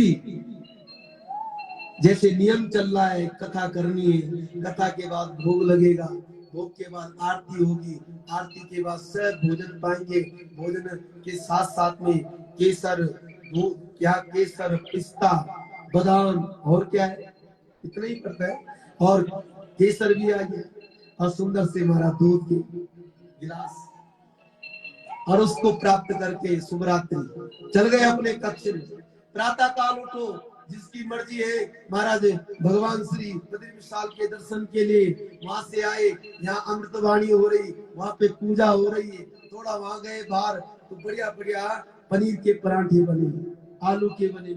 जैसे नियम चल रहा है, कथा करनी है, कथा के बाद भोग लगेगा, भोग के बाद आरती होगी, आरती के बाद सब भोजन पाएंगे, भोजन के साथ साथ में केसर, क्या केसर, पिस्ता, बादाम और क्या है, इतना ही पड़ता है, और केसर भी आ गया, और सुंदर से हमारा दूध के गिलास, और उसको प्राप्त करके शुभरात्रि चल गए अपने कक्ष में। प्रातः काल उठो, जिसकी मर्जी है महाराज भगवान श्री बद्री विशाल के दर्शन के लिए वहां से आए, यहाँ अमृतवाणी हो रही, वहां पे पूजा हो रही है, थोड़ा वहां गए बाहर तो बढ़िया बढ़िया पनीर के पराठे बने, आलू के बने,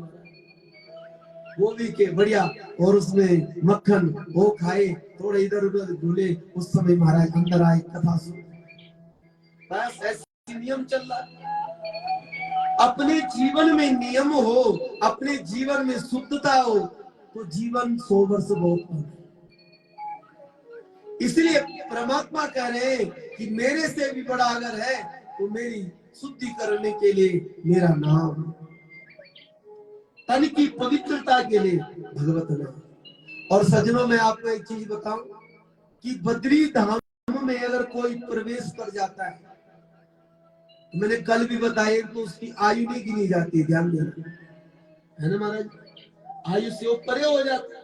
गोभी के बढ़िया, और उसमें मक्खन वो खाए, थोड़े इधर उधर झूले। उस समय महाराज अंदर आए, कथा सुन। बस ऐसे नियम चल रहा है। अपने जीवन में नियम हो, अपने जीवन में शुद्धता हो, तो जीवन 100 वर्ष बहुत कम है। इसलिए परमात्मा कह रहे हैं कि मेरे से भी बड़ा अगर है तो मेरी शुद्धि करने के लिए मेरा नाम, तन की पवित्रता के लिए भगवत नाम। और सज्जनों में आपको एक चीज बताऊं कि बद्री धाम में अगर कोई प्रवेश कर जाता है, मैंने कल भी बताया, तो उसकी आयु नहीं गिनी जाती, ध्यान देना है ना महाराज, आयु से वो परे हो जाता है।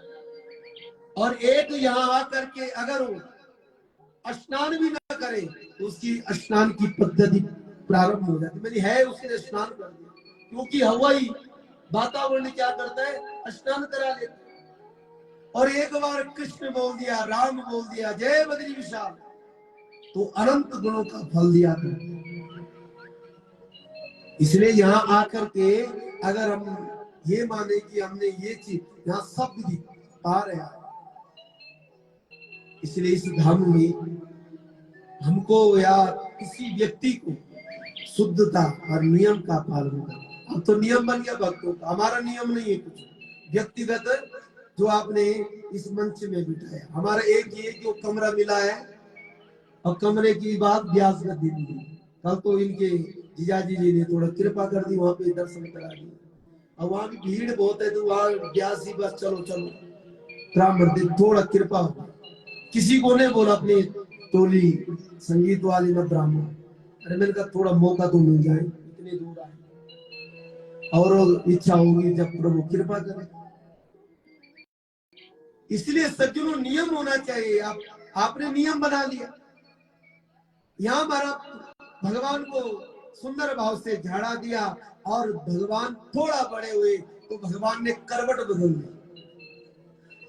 और एक यहाँ आकर के अगर वो स्नान भी ना करे तो उसकी स्नान की पद्धति प्रारंभ हो जाती। मैंने है उसने स्नान कर दिया, क्योंकि हवाई वातावरण क्या करता है, स्नान करा लेता है। और एक बार कृष्ण बोल दिया, राम बोल दिया, जय बद्री विशाल, तो अनंत गुणों का फल दिया करते। इसलिए यहाँ आकर के अगर हम ये माने कि हमने ये चीज यहाँ सब विधि पा रहे हैं, इसलिए इस धाम में हमको या किसी व्यक्ति को शुद्धता और नियम का पालन करना। अब तो नियम बन गया भक्तों का, हमारा नियम नहीं है कुछ व्यक्तिगत जो आपने इस मंच में बिठाया। हमारा एक ये जो कमरा मिला है, और कमरे की बात ब्यास गद्दी दी, कल तो इनके जीजाजी जी ने थोड़ा कृपा कर दी, वहां पे दर्शन करा दिए। अब वहां भी भीड़ बहुत है, तो वहां ब्यास ही बस चलो चलो ब्राह्मण दे, थोड़ा कृपा हो। किसी को नहीं बोला अपनी टोली संगीत वाली में ब्राह्मण, अरे मैंने कहा थोड़ा मौका तो मिल जाए, इतने दूर आए, और इच्छा होगी जब प्रभु कृपा करे। इसलिए सज्जनों नियम होना चाहिए। आपने नियम बना लिया, यहाँ हमारा भगवान को सुंदर भाव से झाड़ा दिया, और भगवान थोड़ा बड़े हुए तो भगवान ने करवट बदल दी,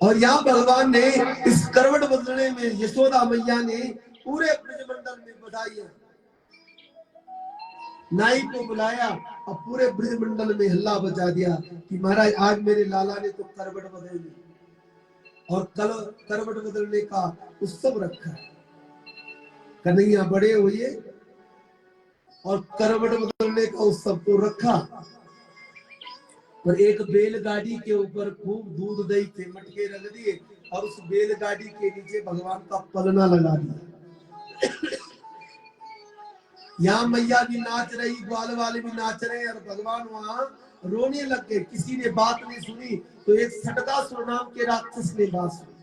और यहाँ भगवान ने इस करवट बदलने में यशोदा मैया ने पूरे ब्रजमंडल में बधाई है, नाई को बुलाया और पूरे ब्रजमंडल में हल्ला बचा दिया कि महाराज आज मेरे लाला ने तो करवट बदल दी, और कल करवट बदलने का उत्सव रखा है। कन्हैया बड़े हुए और करवट बदलने का उत्सव तो रखा, और एक बैलगाड़ी के ऊपर खूब दूध दही के मटके रख दिए, और उस बैलगाड़ी के नीचे भगवान का पलना लगा दिया। यहाँ मैया भी नाच रही, ग्वाल वाले भी नाच रहे, और भगवान वहां रोने लग गए। किसी ने बात नहीं सुनी, तो एक सटकासुर नाम के राक्षस ने बात सुनी,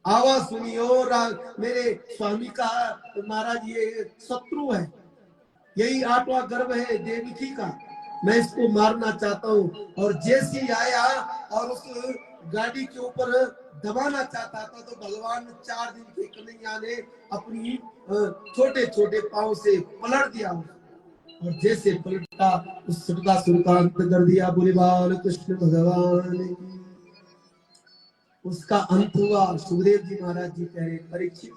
आवाज सुनी, और मेरे स्वामी का महाराज ये शत्रु है, यही 8वां गर्भ है देवकी का, मैं इसको मारना चाहता हूँ। और जैसे ही आया और उस गाड़ी के ऊपर दबाना चाहता था, तो भगवान 4 दिन के कन्हैया ने अपनी छोटे छोटे पांव से पलट दिया, और जैसे पलटा उस सुर का अंत कर दिया। बोले बाल कृष्ण भगवान की। उसका अंत हुआ। सुखदेव जी महाराज जी कह रहे परीक्षित,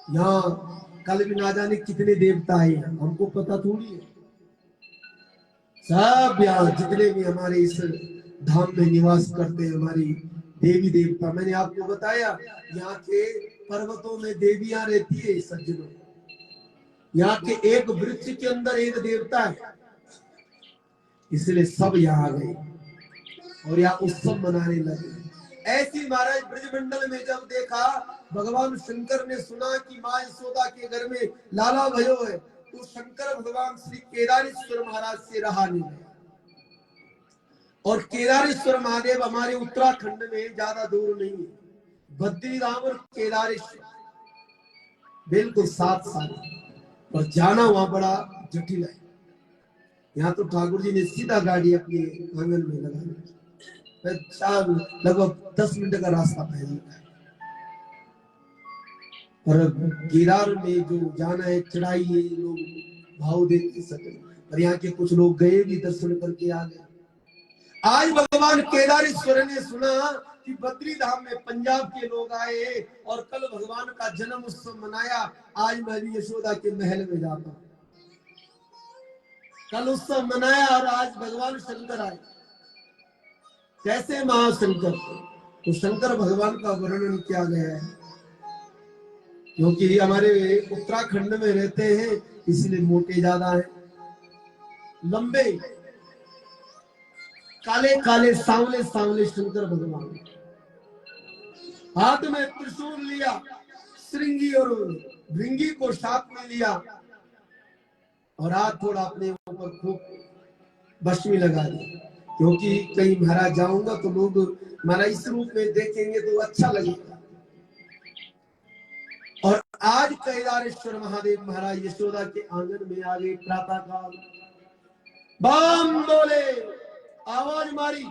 यहाँ कल भी ना जाने कितने देवता आए, हमको पता थोड़ी है। सब यहाँ जितने भी हमारे इस धाम में निवास करते हैं, हमारी देवी देवता, मैंने आपको बताया यहाँ के पर्वतों में देवियां रहती है सज्जनों। यहाँ के एक वृक्ष के अंदर एक देवता है, इसलिए सब यहाँ आ गए और यहाँ उत्सव मनाने लगे। ऐसी महाराज ब्रजमंडल में जब देखा, भगवान शंकर ने सुना कि माँ यशोदा के घर में लाला भयो है, तो शंकर भगवान श्री केदारेश्वर महाराज से रहा नहीं गया। और केदारेश्वर महादेव हमारे उत्तराखंड में ज्यादा दूर नहीं है, बद्रीधाम और केदारेश्वर बिल्कुल साथ साथ, और जाना वहां बड़ा जटिल है। यहाँ तो ठाकुर जी ने सीधा गाड़ी अपने आंगन में लगा दी, लगभग 10 मिनट का रास्ता पैदल का है। और केदार में जो जाना है, चढ़ाई है, लोग भाव देते सकते, और यहाँ के कुछ लोग गए भी, दर्शन करके आ गए। आज भगवान केदारेश्वर ने सुना कि बद्री धाम में पंजाब के लोग आए और कल भगवान का जन्म उत्सव मनाया, आज मैं भी यशोदा के महल में जाता हूं। कल उत्सव मनाया और आज भगवान शंकर आए। कैसे महाशंकर? तो शंकर भगवान का वर्णन किया गया है, क्योंकि हमारे उत्तराखंड में रहते हैं इसलिए मोटे ज्यादा है, लंबे काले काले सांवले सांवले शंकर भगवान, हाथ में त्रिशूल लिया, श्रृंगी और भृंगी को साथ में लिया, और हाथ थोड़ा अपने ऊपर खूब भस्मी लगा दी, क्योंकि कहीं महाराज जाऊंगा तो लोग महाराज इस रूप में देखेंगे तो अच्छा लगेगा। और आज केदारेश्वर महादेव महाराज यशोदा के आंगन में आ गए। प्रातः काल बम बोले, आवाज मारी।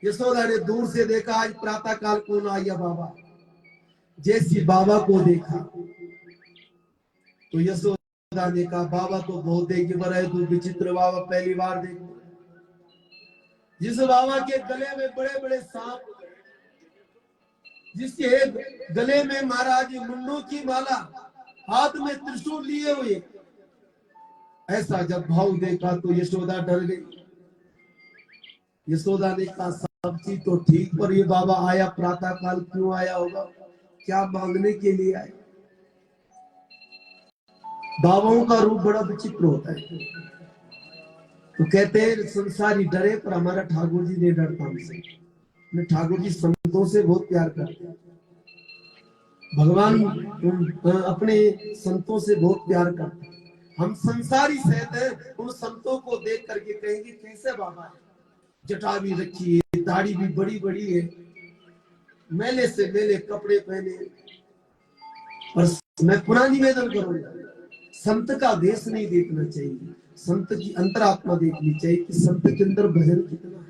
यशोदा ने दूर से देखा, आज प्रातः काल कौन आया बाबा। जैसी बाबा को देखा तो यशोदा ने कहा, बाबा तो बहुत देख के बड़ा है, तू विचित्र बाबा पहली बार देख। जिस बाबा के गले में बड़े बड़े सांप, जिसके गले में महाराज मुंडों की माला, हाथ में त्रिशूल लिए हुए, ऐसा जब भाव देखा तो यशोदा डर गई। यशोदा ने कहा, सब चीज तो ठीक, पर ये बाबा आया प्रातः काल क्यों आया होगा, क्या मांगने के लिए आया? बाबाओं का रूप बड़ा विचित्र होता है। तो कहते हैं संसारी डरे, पर हमारा ठाकुर जी ने डरता हमसे। ठाकुर जी संतों से बहुत प्यार करते हैं, भगवान अपने संतों से बहुत प्यार करते हैं। हम संसारी सहते हैं, उन संतों को देख करके कहेंगे कैसे बाबा है, जटा भी रखी है, दाढ़ी भी बड़ी बड़ी है, मेले से मेले कपड़े पहने। और मैं पुनः निवेदन करूंगा, संत का वेश नहीं देखना चाहिए, संत की अंतरात्मा देखनी चाहिए कि संत के अंदर भजन कितना है,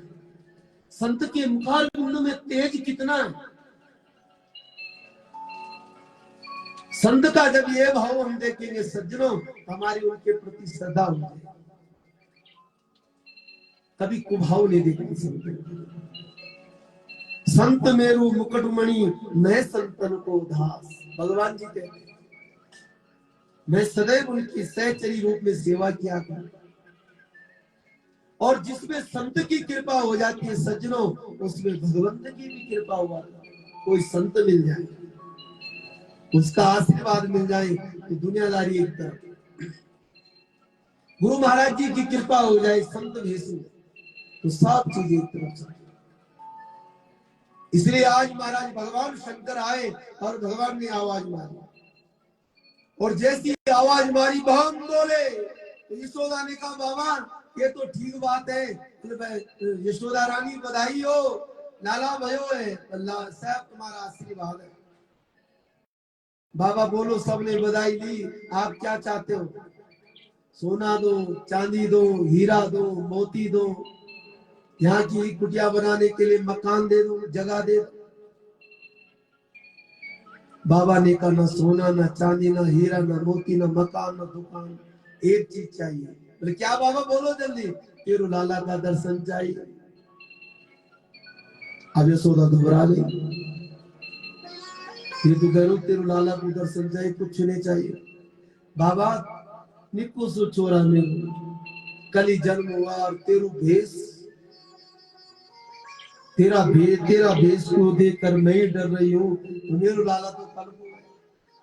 संत के मुखारबिंद में तेज कितना है। संत का जब ये भाव हम देखेंगे सज्जनों, हमारी उनके प्रति श्रद्धा होगी, कभी कुभाव नहीं देखेंगे संत। संत मेरु मुकुटमणि, मैं संतन को दास। भगवान जी कहते हैं, मैं सदैव उनकी सहचरी रूप में सेवा किया कर। और जिसमें संत की कृपा हो जाती है सज्जनों, उसमें भगवंत की भी कृपा हुआ। कोई संत मिल जाए, उसका आशीर्वाद मिल जाए तो दुनियादारी एक तरफ, गुरु महाराज जी की कृपा हो जाए संत भेष में तो सब चीजें एक तरफ। इसलिए आज महाराज भगवान शंकर आए और भगवान ने आवाज मारी, और जैसी आवाज मारी बम बोले, तो यशोदा ने कहा, बाबा ये तो ठीक बात है, यशोदा रानी बधाई हो, लाला भयो है, अल्लाह साहब तुम्हारा आशीर्वाद है। बाबा बोलो, सबने बधाई दी, आप क्या चाहते हो? सोना दो, चांदी दो, हीरा दो, मोती दो, यहाँ की कुटिया बनाने के लिए मकान दे दो, जगह दे दो। बाबा ने कहा, ना सोना, ना चांदी, ना हीरा, ना मोती, ना मकान, ना दुकान, एक चीज चाहिए। बोले क्या बाबा, बोलो जल्दी। तेरू लाला का दर्शन चाहिए। अब यशोदा घबरा गई। ये तो कह रहा तेरू लाला को दर्शन चाहिए, कुछ नहीं चाहिए। बाबा निको सो चोरा में कल ही जन्म हुआ और तेरू भेष, तेरा भेष को देखकर मैं ही डर रही हूँ। मेरू लाला तो कल को है।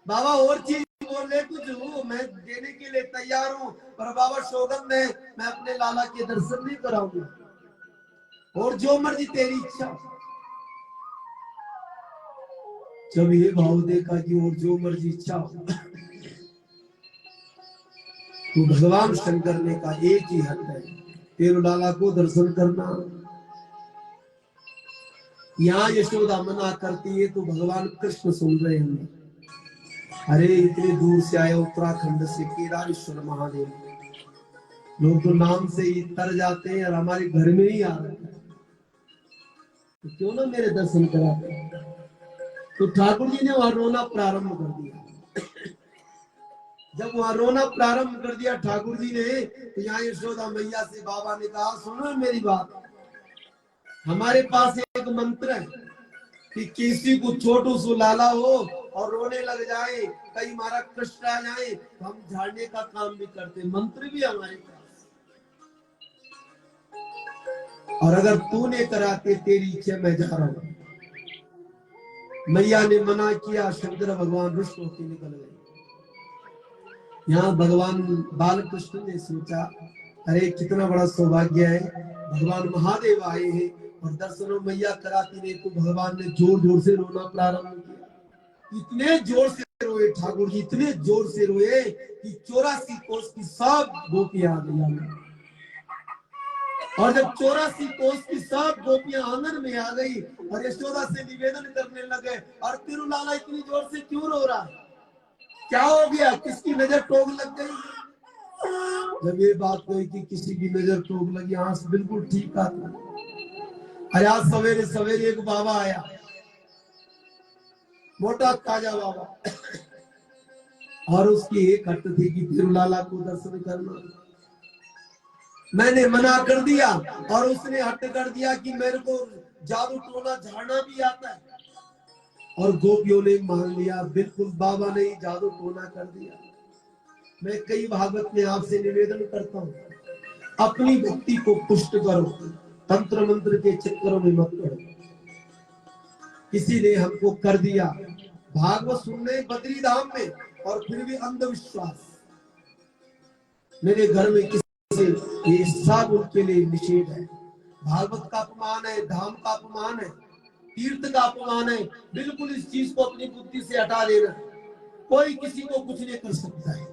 बाबा और चीज बोल ले कुछ हूँ, मैं देने के लिए तैयार हूँ, पर बाबा सौगंध है मैं अपने लाला के दर्शन नहीं कराऊंगा, और जो मर्जी तेरी इच्छा। जब ये भाव देखा कि और जो मर्जी इच्छा हो, तो भगवान शंकर ने कहा एक ही हक है, तेरू लाला को दर्शन करना। यहाँ यशोदा मना करती है तो भगवान कृष्ण सुन रहे हैं। अरे इतने दूर से आए उत्तराखंड से केदारेश्वर महादेव, लोग तो नाम से ही तर जाते हैं और हमारे घर में ही आ रहे हैं, तो क्यों ना मेरे दर्शन कराते। तो ठाकुर जी ने वहां रोना प्रारंभ कर दिया। जब वहां रोना प्रारंभ कर दिया ठाकुर जी ने, तो यहाँ यशोदा मैया से बाबा ने कहा सुनो मेरी बात, हमारे पास एक मंत्र है कि किसी को छोटू सु लाला हो और रोने लग जाए, कहीं हमारा कृष्ण आ जाए, तो हम झाड़ने का काम भी करते, मंत्र भी हमारे पास। और अगर तूने कराते तेरी इच्छा, मैं जा रहा हूं। मैया ने मना किया, शंकर भगवान रुष्ट होकर निकल गए। यहाँ भगवान बाल कृष्ण ने सोचा अरे कितना बड़ा सौभाग्य है, भगवान महादेव आए हैं और दर्शनों मैया कराती नहीं। तो भगवान ने जोर जोर से रोना प्रारंभ किया। इतने जोर से रोए ठाकुर जी, इतने जोर से रोए कि 84 कोस की सब गोपियां आ गई। और जब 84 कोस की सब गोपियां आंगन में आ गई और यशोदा से निवेदन करने लगे, और तेरू लाला इतनी जोर से क्यों रो रहा है, क्या हो गया, किसकी नजर टोक लग गई। जब ये बात हुई कि किसी की नजर टोक लगी, आंख बिल्कुल ठीक आता। अरे आज सवेरे सवेरे एक बाबा आया, मोटा ताजा बाबा, और उसकी एक हट थी कि तेरू लाला को दर्शन करना। मैंने मना कर दिया और उसने हट कर दिया कि मेरे को जादू टोना झाड़ना भी आता है, और गोपियों ने मान लिया। बिल्कुल बाबा ने ही जादू टोना कर दिया। मैं कई भागवत में आपसे निवेदन करता हूँ, अपनी भक्ति को पुष्ट करो, तंत्र मंत्र के चक्करों में मत पड़ो। किसी ने हमको कर दिया भागवत सुनने बद्री धाम में, और फिर भी अंधविश्वास। मेरे घर में किसी से ये सब उनके लिए निषेध है। भागवत का अपमान है, धाम का अपमान है, तीर्थ का अपमान है। बिल्कुल इस चीज को अपनी बुद्धि से हटा देना। कोई किसी को कुछ नहीं कर सकता है।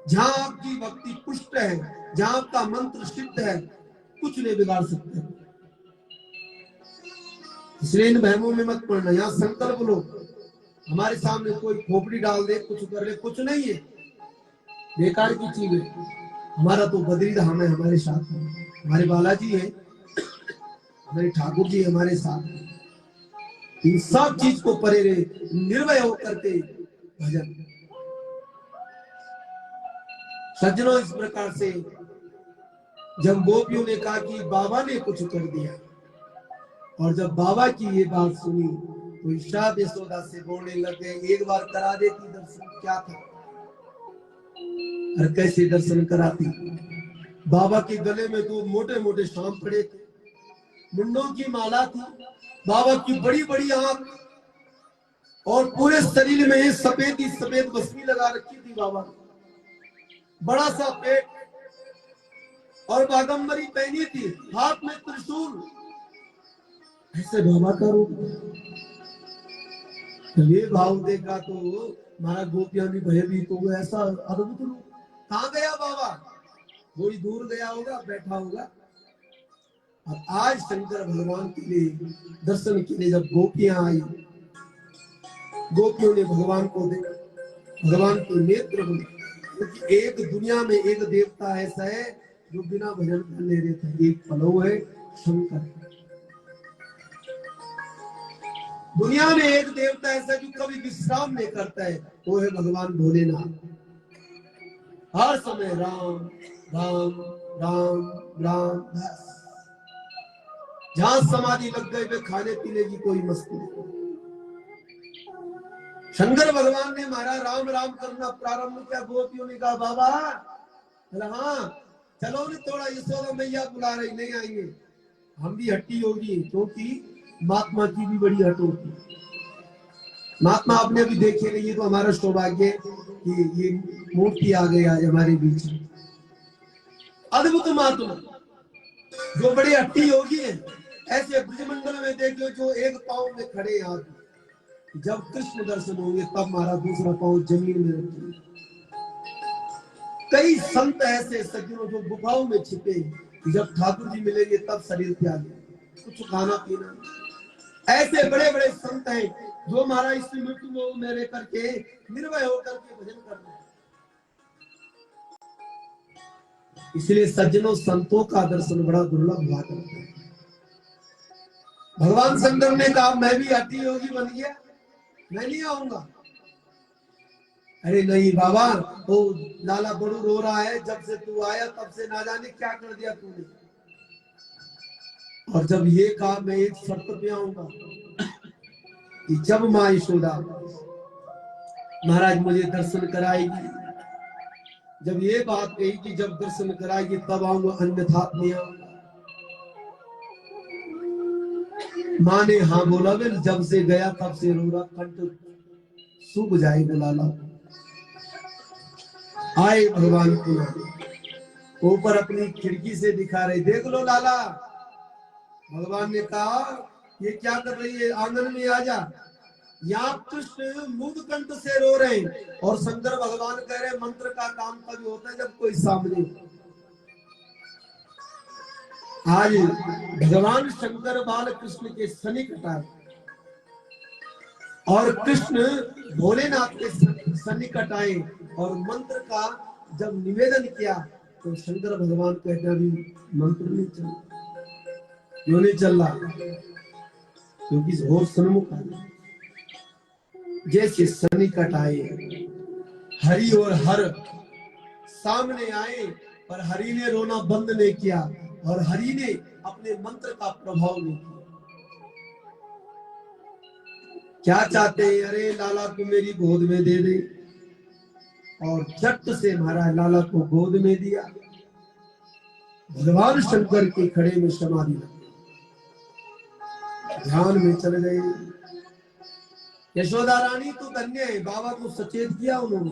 जहां आपकी भक्ति पुष्ट है, जहां आपका मंत्र सिद्ध है, कुछ नहीं बिगाड़ सकते। इसलिए इन बहमों में मत पड़ना। यहाँ संकल्प लो, हमारे सामने कोई खोपड़ी डाल दे, कुछ कर ले, कुछ नहीं है, बेकार की चीज है। हमारा तो बद्री धाम है, हमारे साथ में हमारे बालाजी है, हमारे ठाकुर जी हमारे साथ। इन सब चीज को परे रहे, निर्भय होकर के भजन। सज्जनों इस प्रकार से जब गोपियों ने कहा कि बाबा ने कुछ कर दिया, और जब बाबा की ये बात सुनी तो ईशा यशोदा से बोलने लगे एक बार करा देती दर्शन, क्या था और कैसे दर्शन कराती। बाबा के गले में तो मोटे मोटे सांप पड़े थे, मुंडों की माला थी, बाबा की बड़ी बड़ी आंख, और पूरे शरीर में सफेद ही सफेद बसमी लगा रखी थी बाबा ने, बड़ा सा पेट, और बागंबरी पहनी थी, हाथ में त्रिशूल। ऐसे बाबा का रूप। ये भाव देखा तो हमारा गोपियां भी भयभीत हो गए। ऐसा अद्भुत रूप, कहाँ गया बाबा, कोई दूर गया होगा, बैठा होगा। और आज शंकर भगवान के लिए दर्शन के लिए जब गोपियां आई, गोपियों ने भगवान को देखा, भगवान के नेत्र बने। क्योंकि एक दुनिया में एक देवता ऐसा है जो बिना भजन करने रहता है, एक पलो है शंकर। दुनिया में एक देवता ऐसा जो कभी विश्राम नहीं करता है, वो है भगवान भोलेनाथ। हर समय राम राम राम राम, बस। जहां समाधि लग गए वे खाने पीने की कोई मस्ती नहीं। शंकर भगवान ने महाराज राम राम करना प्रारंभ किया। गोपियों ने कहा बाबा, हाँ चलो ने थोड़ा, यशोदा मैया बुला रही, नहीं आएंगे, हम भी हट्टी होगी, क्योंकि महात्मा की भी बड़ी हट होती है। महात्मा आपने भी देखे नहीं, ये तो हमारा सौभाग्य कि ये मूर्ति आ गई आज हमारे बीच। अद्भुत महात्मा जो बड़ी हट्टी होगी है, ऐसे ब्रजमंडल में देखो जो एक पांव में खड़े हैं आदमी, जब कृष्ण दर्शन होंगे तब हमारा दूसरा पांव जमीन में रखेंगे। कई संत ऐसे सज्जनों जो गुफाओं में छिपे, जब ठाकुर जी मिलेंगे तब शरीर त्यागेंगे, कुछ खाना पीना। ऐसे बड़े बड़े संत हैं जो महाराज इस मृत्यु में रह करके निर्भय होकर के भजन कर रहे हैं। इसलिए सज्जनों संतों का दर्शन बड़ा दुर्लभ हुआ करता है। भगवान शंकर ने कहा मैं भी हट्टी योगी बन गया, मैं नहीं आऊंगा। अरे नहीं बाबा, वो लाला बड़ू रो रहा है, जब से तू आया तब से ना जाने क्या कर दिया तूने। और जब ये कहा मैं एक शर्त पे आऊंगा कि जब माँ यशोदा महाराज मुझे दर्शन कराएगी, जब ये बात कही कि जब दर्शन कराएगी तब आऊंगा, अन्यथा नहीं आऊंगा। माँ ने हाँ बोला, फिर जब से गया तब से रो रहा, कंठ सूख जाए लाला। आए भगवान पुनः ऊपर अपनी खिड़की से दिखा रहे, देख लो लाला। भगवान ने कहा ये क्या कर रही है, आंगन में आ जा। यहाँ कृष्ण मुद कंठ से रो रहे हैं और शंकर भगवान कह रहे मंत्र का काम तभी होता है जब कोई सामने हो। आज भगवान शंकर बाल कृष्ण के सन्निकट आए और कृष्ण भोलेनाथ के सन्निकट आए और मंत्र का जब निवेदन किया तो शंकर भगवान कहते अभी मंत्र नहीं चल, क्यों नहीं चल रहा, क्योंकि और सन्मुख आए। जैसे सन्निकट आए हरि और हर सामने आए, पर हरि ने रोना बंद नहीं किया और हरि ने अपने मंत्र का प्रभाव नहीं किया। क्या चाहते हैं, अरे लाला को मेरी गोद में दे दे, और झट से महाराज लाला को गोद में दिया। भगवान शंकर के खड़े में समाधि लग गई, ध्यान में चल गए। यशोदा रानी तो धन्य है, बाबा को सचेत किया उन्होंने,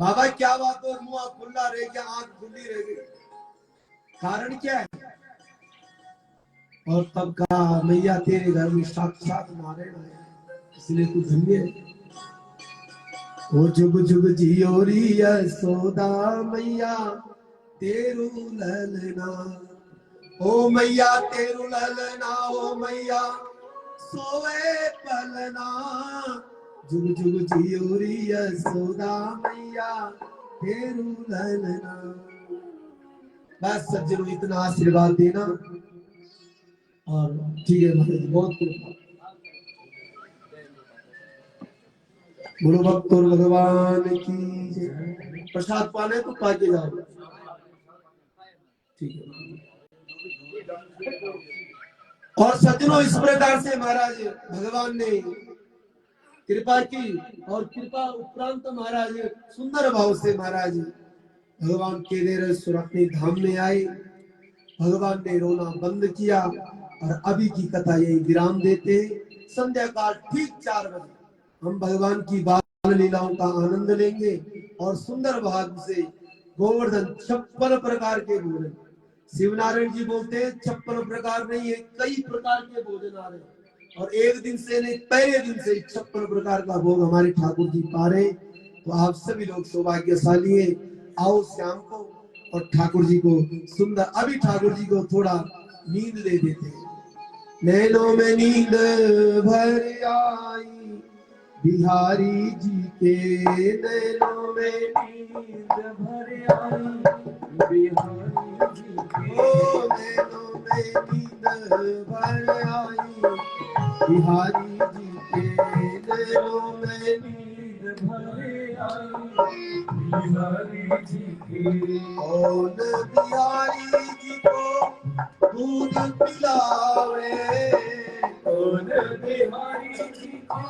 बाबा क्या बात हो, मुंह खुला रह गया, आंख खुली रह गई, कारण क्या है। और तब कहा मैया तेरे घर में साक्षात नारायण आया, इसलिए तू धन्य है। ओ जुग जुग जियोरी यशोदा मैया तेरू ललना, ओ मैया तेरू ललना, ओ मैया सोए पलना, जुग जुग जियोरी यशोदा मैया तेरू ललना। बस सज्जनों इतना आशीर्वाद देना और ठीक है महाराज, बहुत कृपा। बोलो भक्त और भगवान की। प्रसाद पाने तो पाके जाओ, ठीक है। और सज्जनों इस प्रकार से महाराज भगवान ने कृपा की और कृपा उपरांत महाराज सुंदर भाव से महाराज भगवान केदारेश्वर अपने धाम में आए। भगवान ने रोना बंद किया और अभी की कथा यही विराम देते। संध्या काल ठीक 4 बजे हम भगवान की बाल लीलाओं का आनंद लेंगे और सुंदर भाग से गोवर्धन 56 प्रकार के भोजन, शिवनारायण जी बोलते हैं 56 प्रकार नहीं है, कई प्रकार के भोजन आ रहे हैं। और एक दिन से नहीं, पहले दिन से 56 प्रकार का भोग हमारे ठाकुर जी पा रहे। तो आप सभी लोग सौभाग्यशाली है। आओ शाम को और ठाकुर जी को सुंदर, अभी ठाकुर जी को थोड़ा नींद ले देते हैं। नैनों में नींद भर आई बिहारी जी के, नैनों में नींद भर आई बिहारी जी के, ओ नैनों में नींद भर आई बिहारी जी के, नैनों में नींद भर आई बिहारी जी के कौन बिहारी जी को दूध पिलावे, कौन बिहारी जी को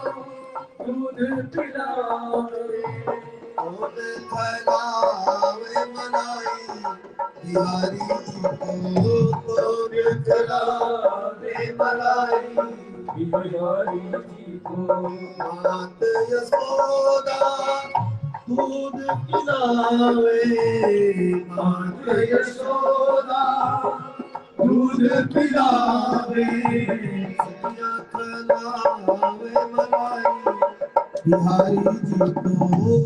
दूध पिलावे, कौन खिलावे मलाई बिहारी जी को, कौन खिलावे मलाई बिहारी जी को मात यशोदा दूध पिलावे, मात यशोदा दूध पिलावे, सखियाँ खिलावे मलाई बिहारी जी को,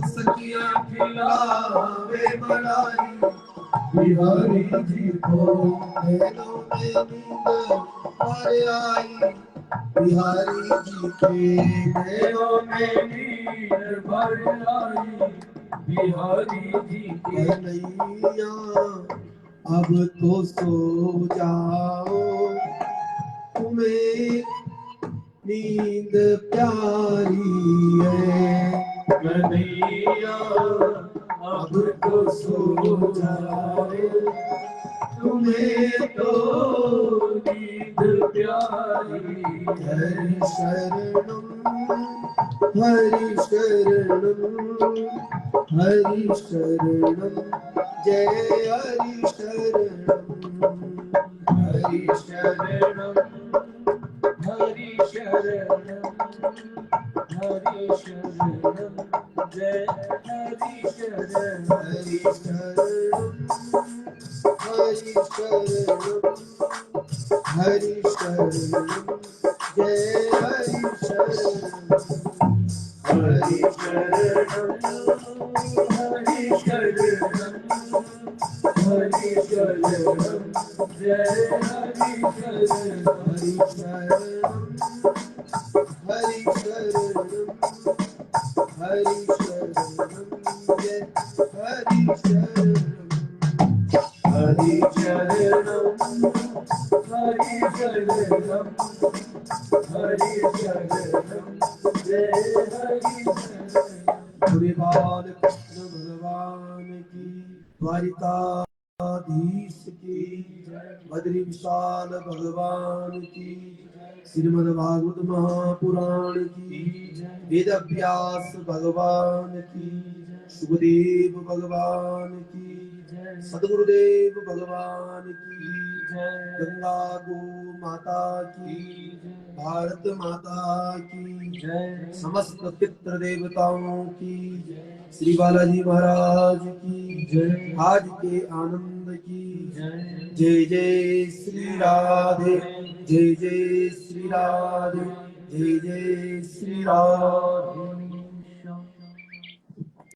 सखियाँ खिलावे मलाई बिहारी जी को, नैनों में नींद भर आई बिहारी जी के, नैनों में नीर भर आई बिहारी जी के कन्हैया अब तो सो जाओ, तुम्हें नींद प्यारी है, कन्हैया अब तो सो जाओ, तुम्हें तो नींद प्यारी हरि शरणम हरि शरणम हरि शरणम जय हरि शरणम, हरि शरणम हरि शरणम हरि शरणम जय हरि शरणम हरि शरणम हरि शरणम हरि शरणम जय हरि शरणम, हरि शरणम हरि शरणम हरि शरणम जय हरि शरणम हरि शरणम हरि शरणम हरि शरणम जय हरि शरणम, हरि शरणम हरि शरणम हरि शरणम जय हरि शरणम पूरे बाल कृष्ण भगवान की, द्वारिकाधीश की, बद्री विशाल भगवान की, श्रीमद् भागवत महापुराण की, वेद व्यास भगवान की, सुखदेव भगवान की, सदगुरुदेव भगवान की, गंगा गो माता की, भारत माता की, समस्त पितृ देवताओं की, श्री बालाजी महाराज की, आज के आनंद की, जय जय श्री राधे, जय जय श्री राधे, जय जय श्री राधे।